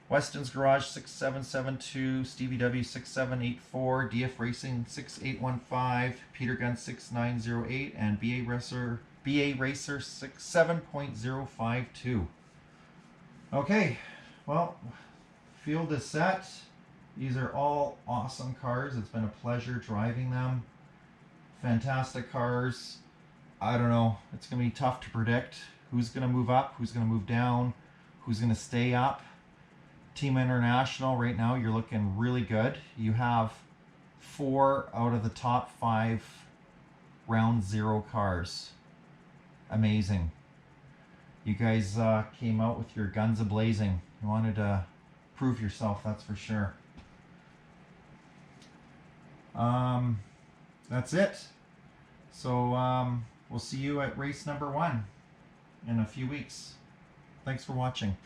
Weston's Garage 6772, Stevie W 6784, DF Racing 6815, Peter Gun 6908, and BA Racer 7.052. Okay, well, field is set. These are all awesome cars. It's been a pleasure driving them. Fantastic cars. I don't know, it's going to be tough to predict who's going to move up, who's going to move down, who's going to stay up. Team International right now, you're looking really good. You have 4 out of the top 5 round 0 cars. Amazing. You guys came out with your guns a-blazing. You wanted to prove yourself, that's for sure. That's it. So we'll see you at race number 1 in a few weeks. Thanks for watching.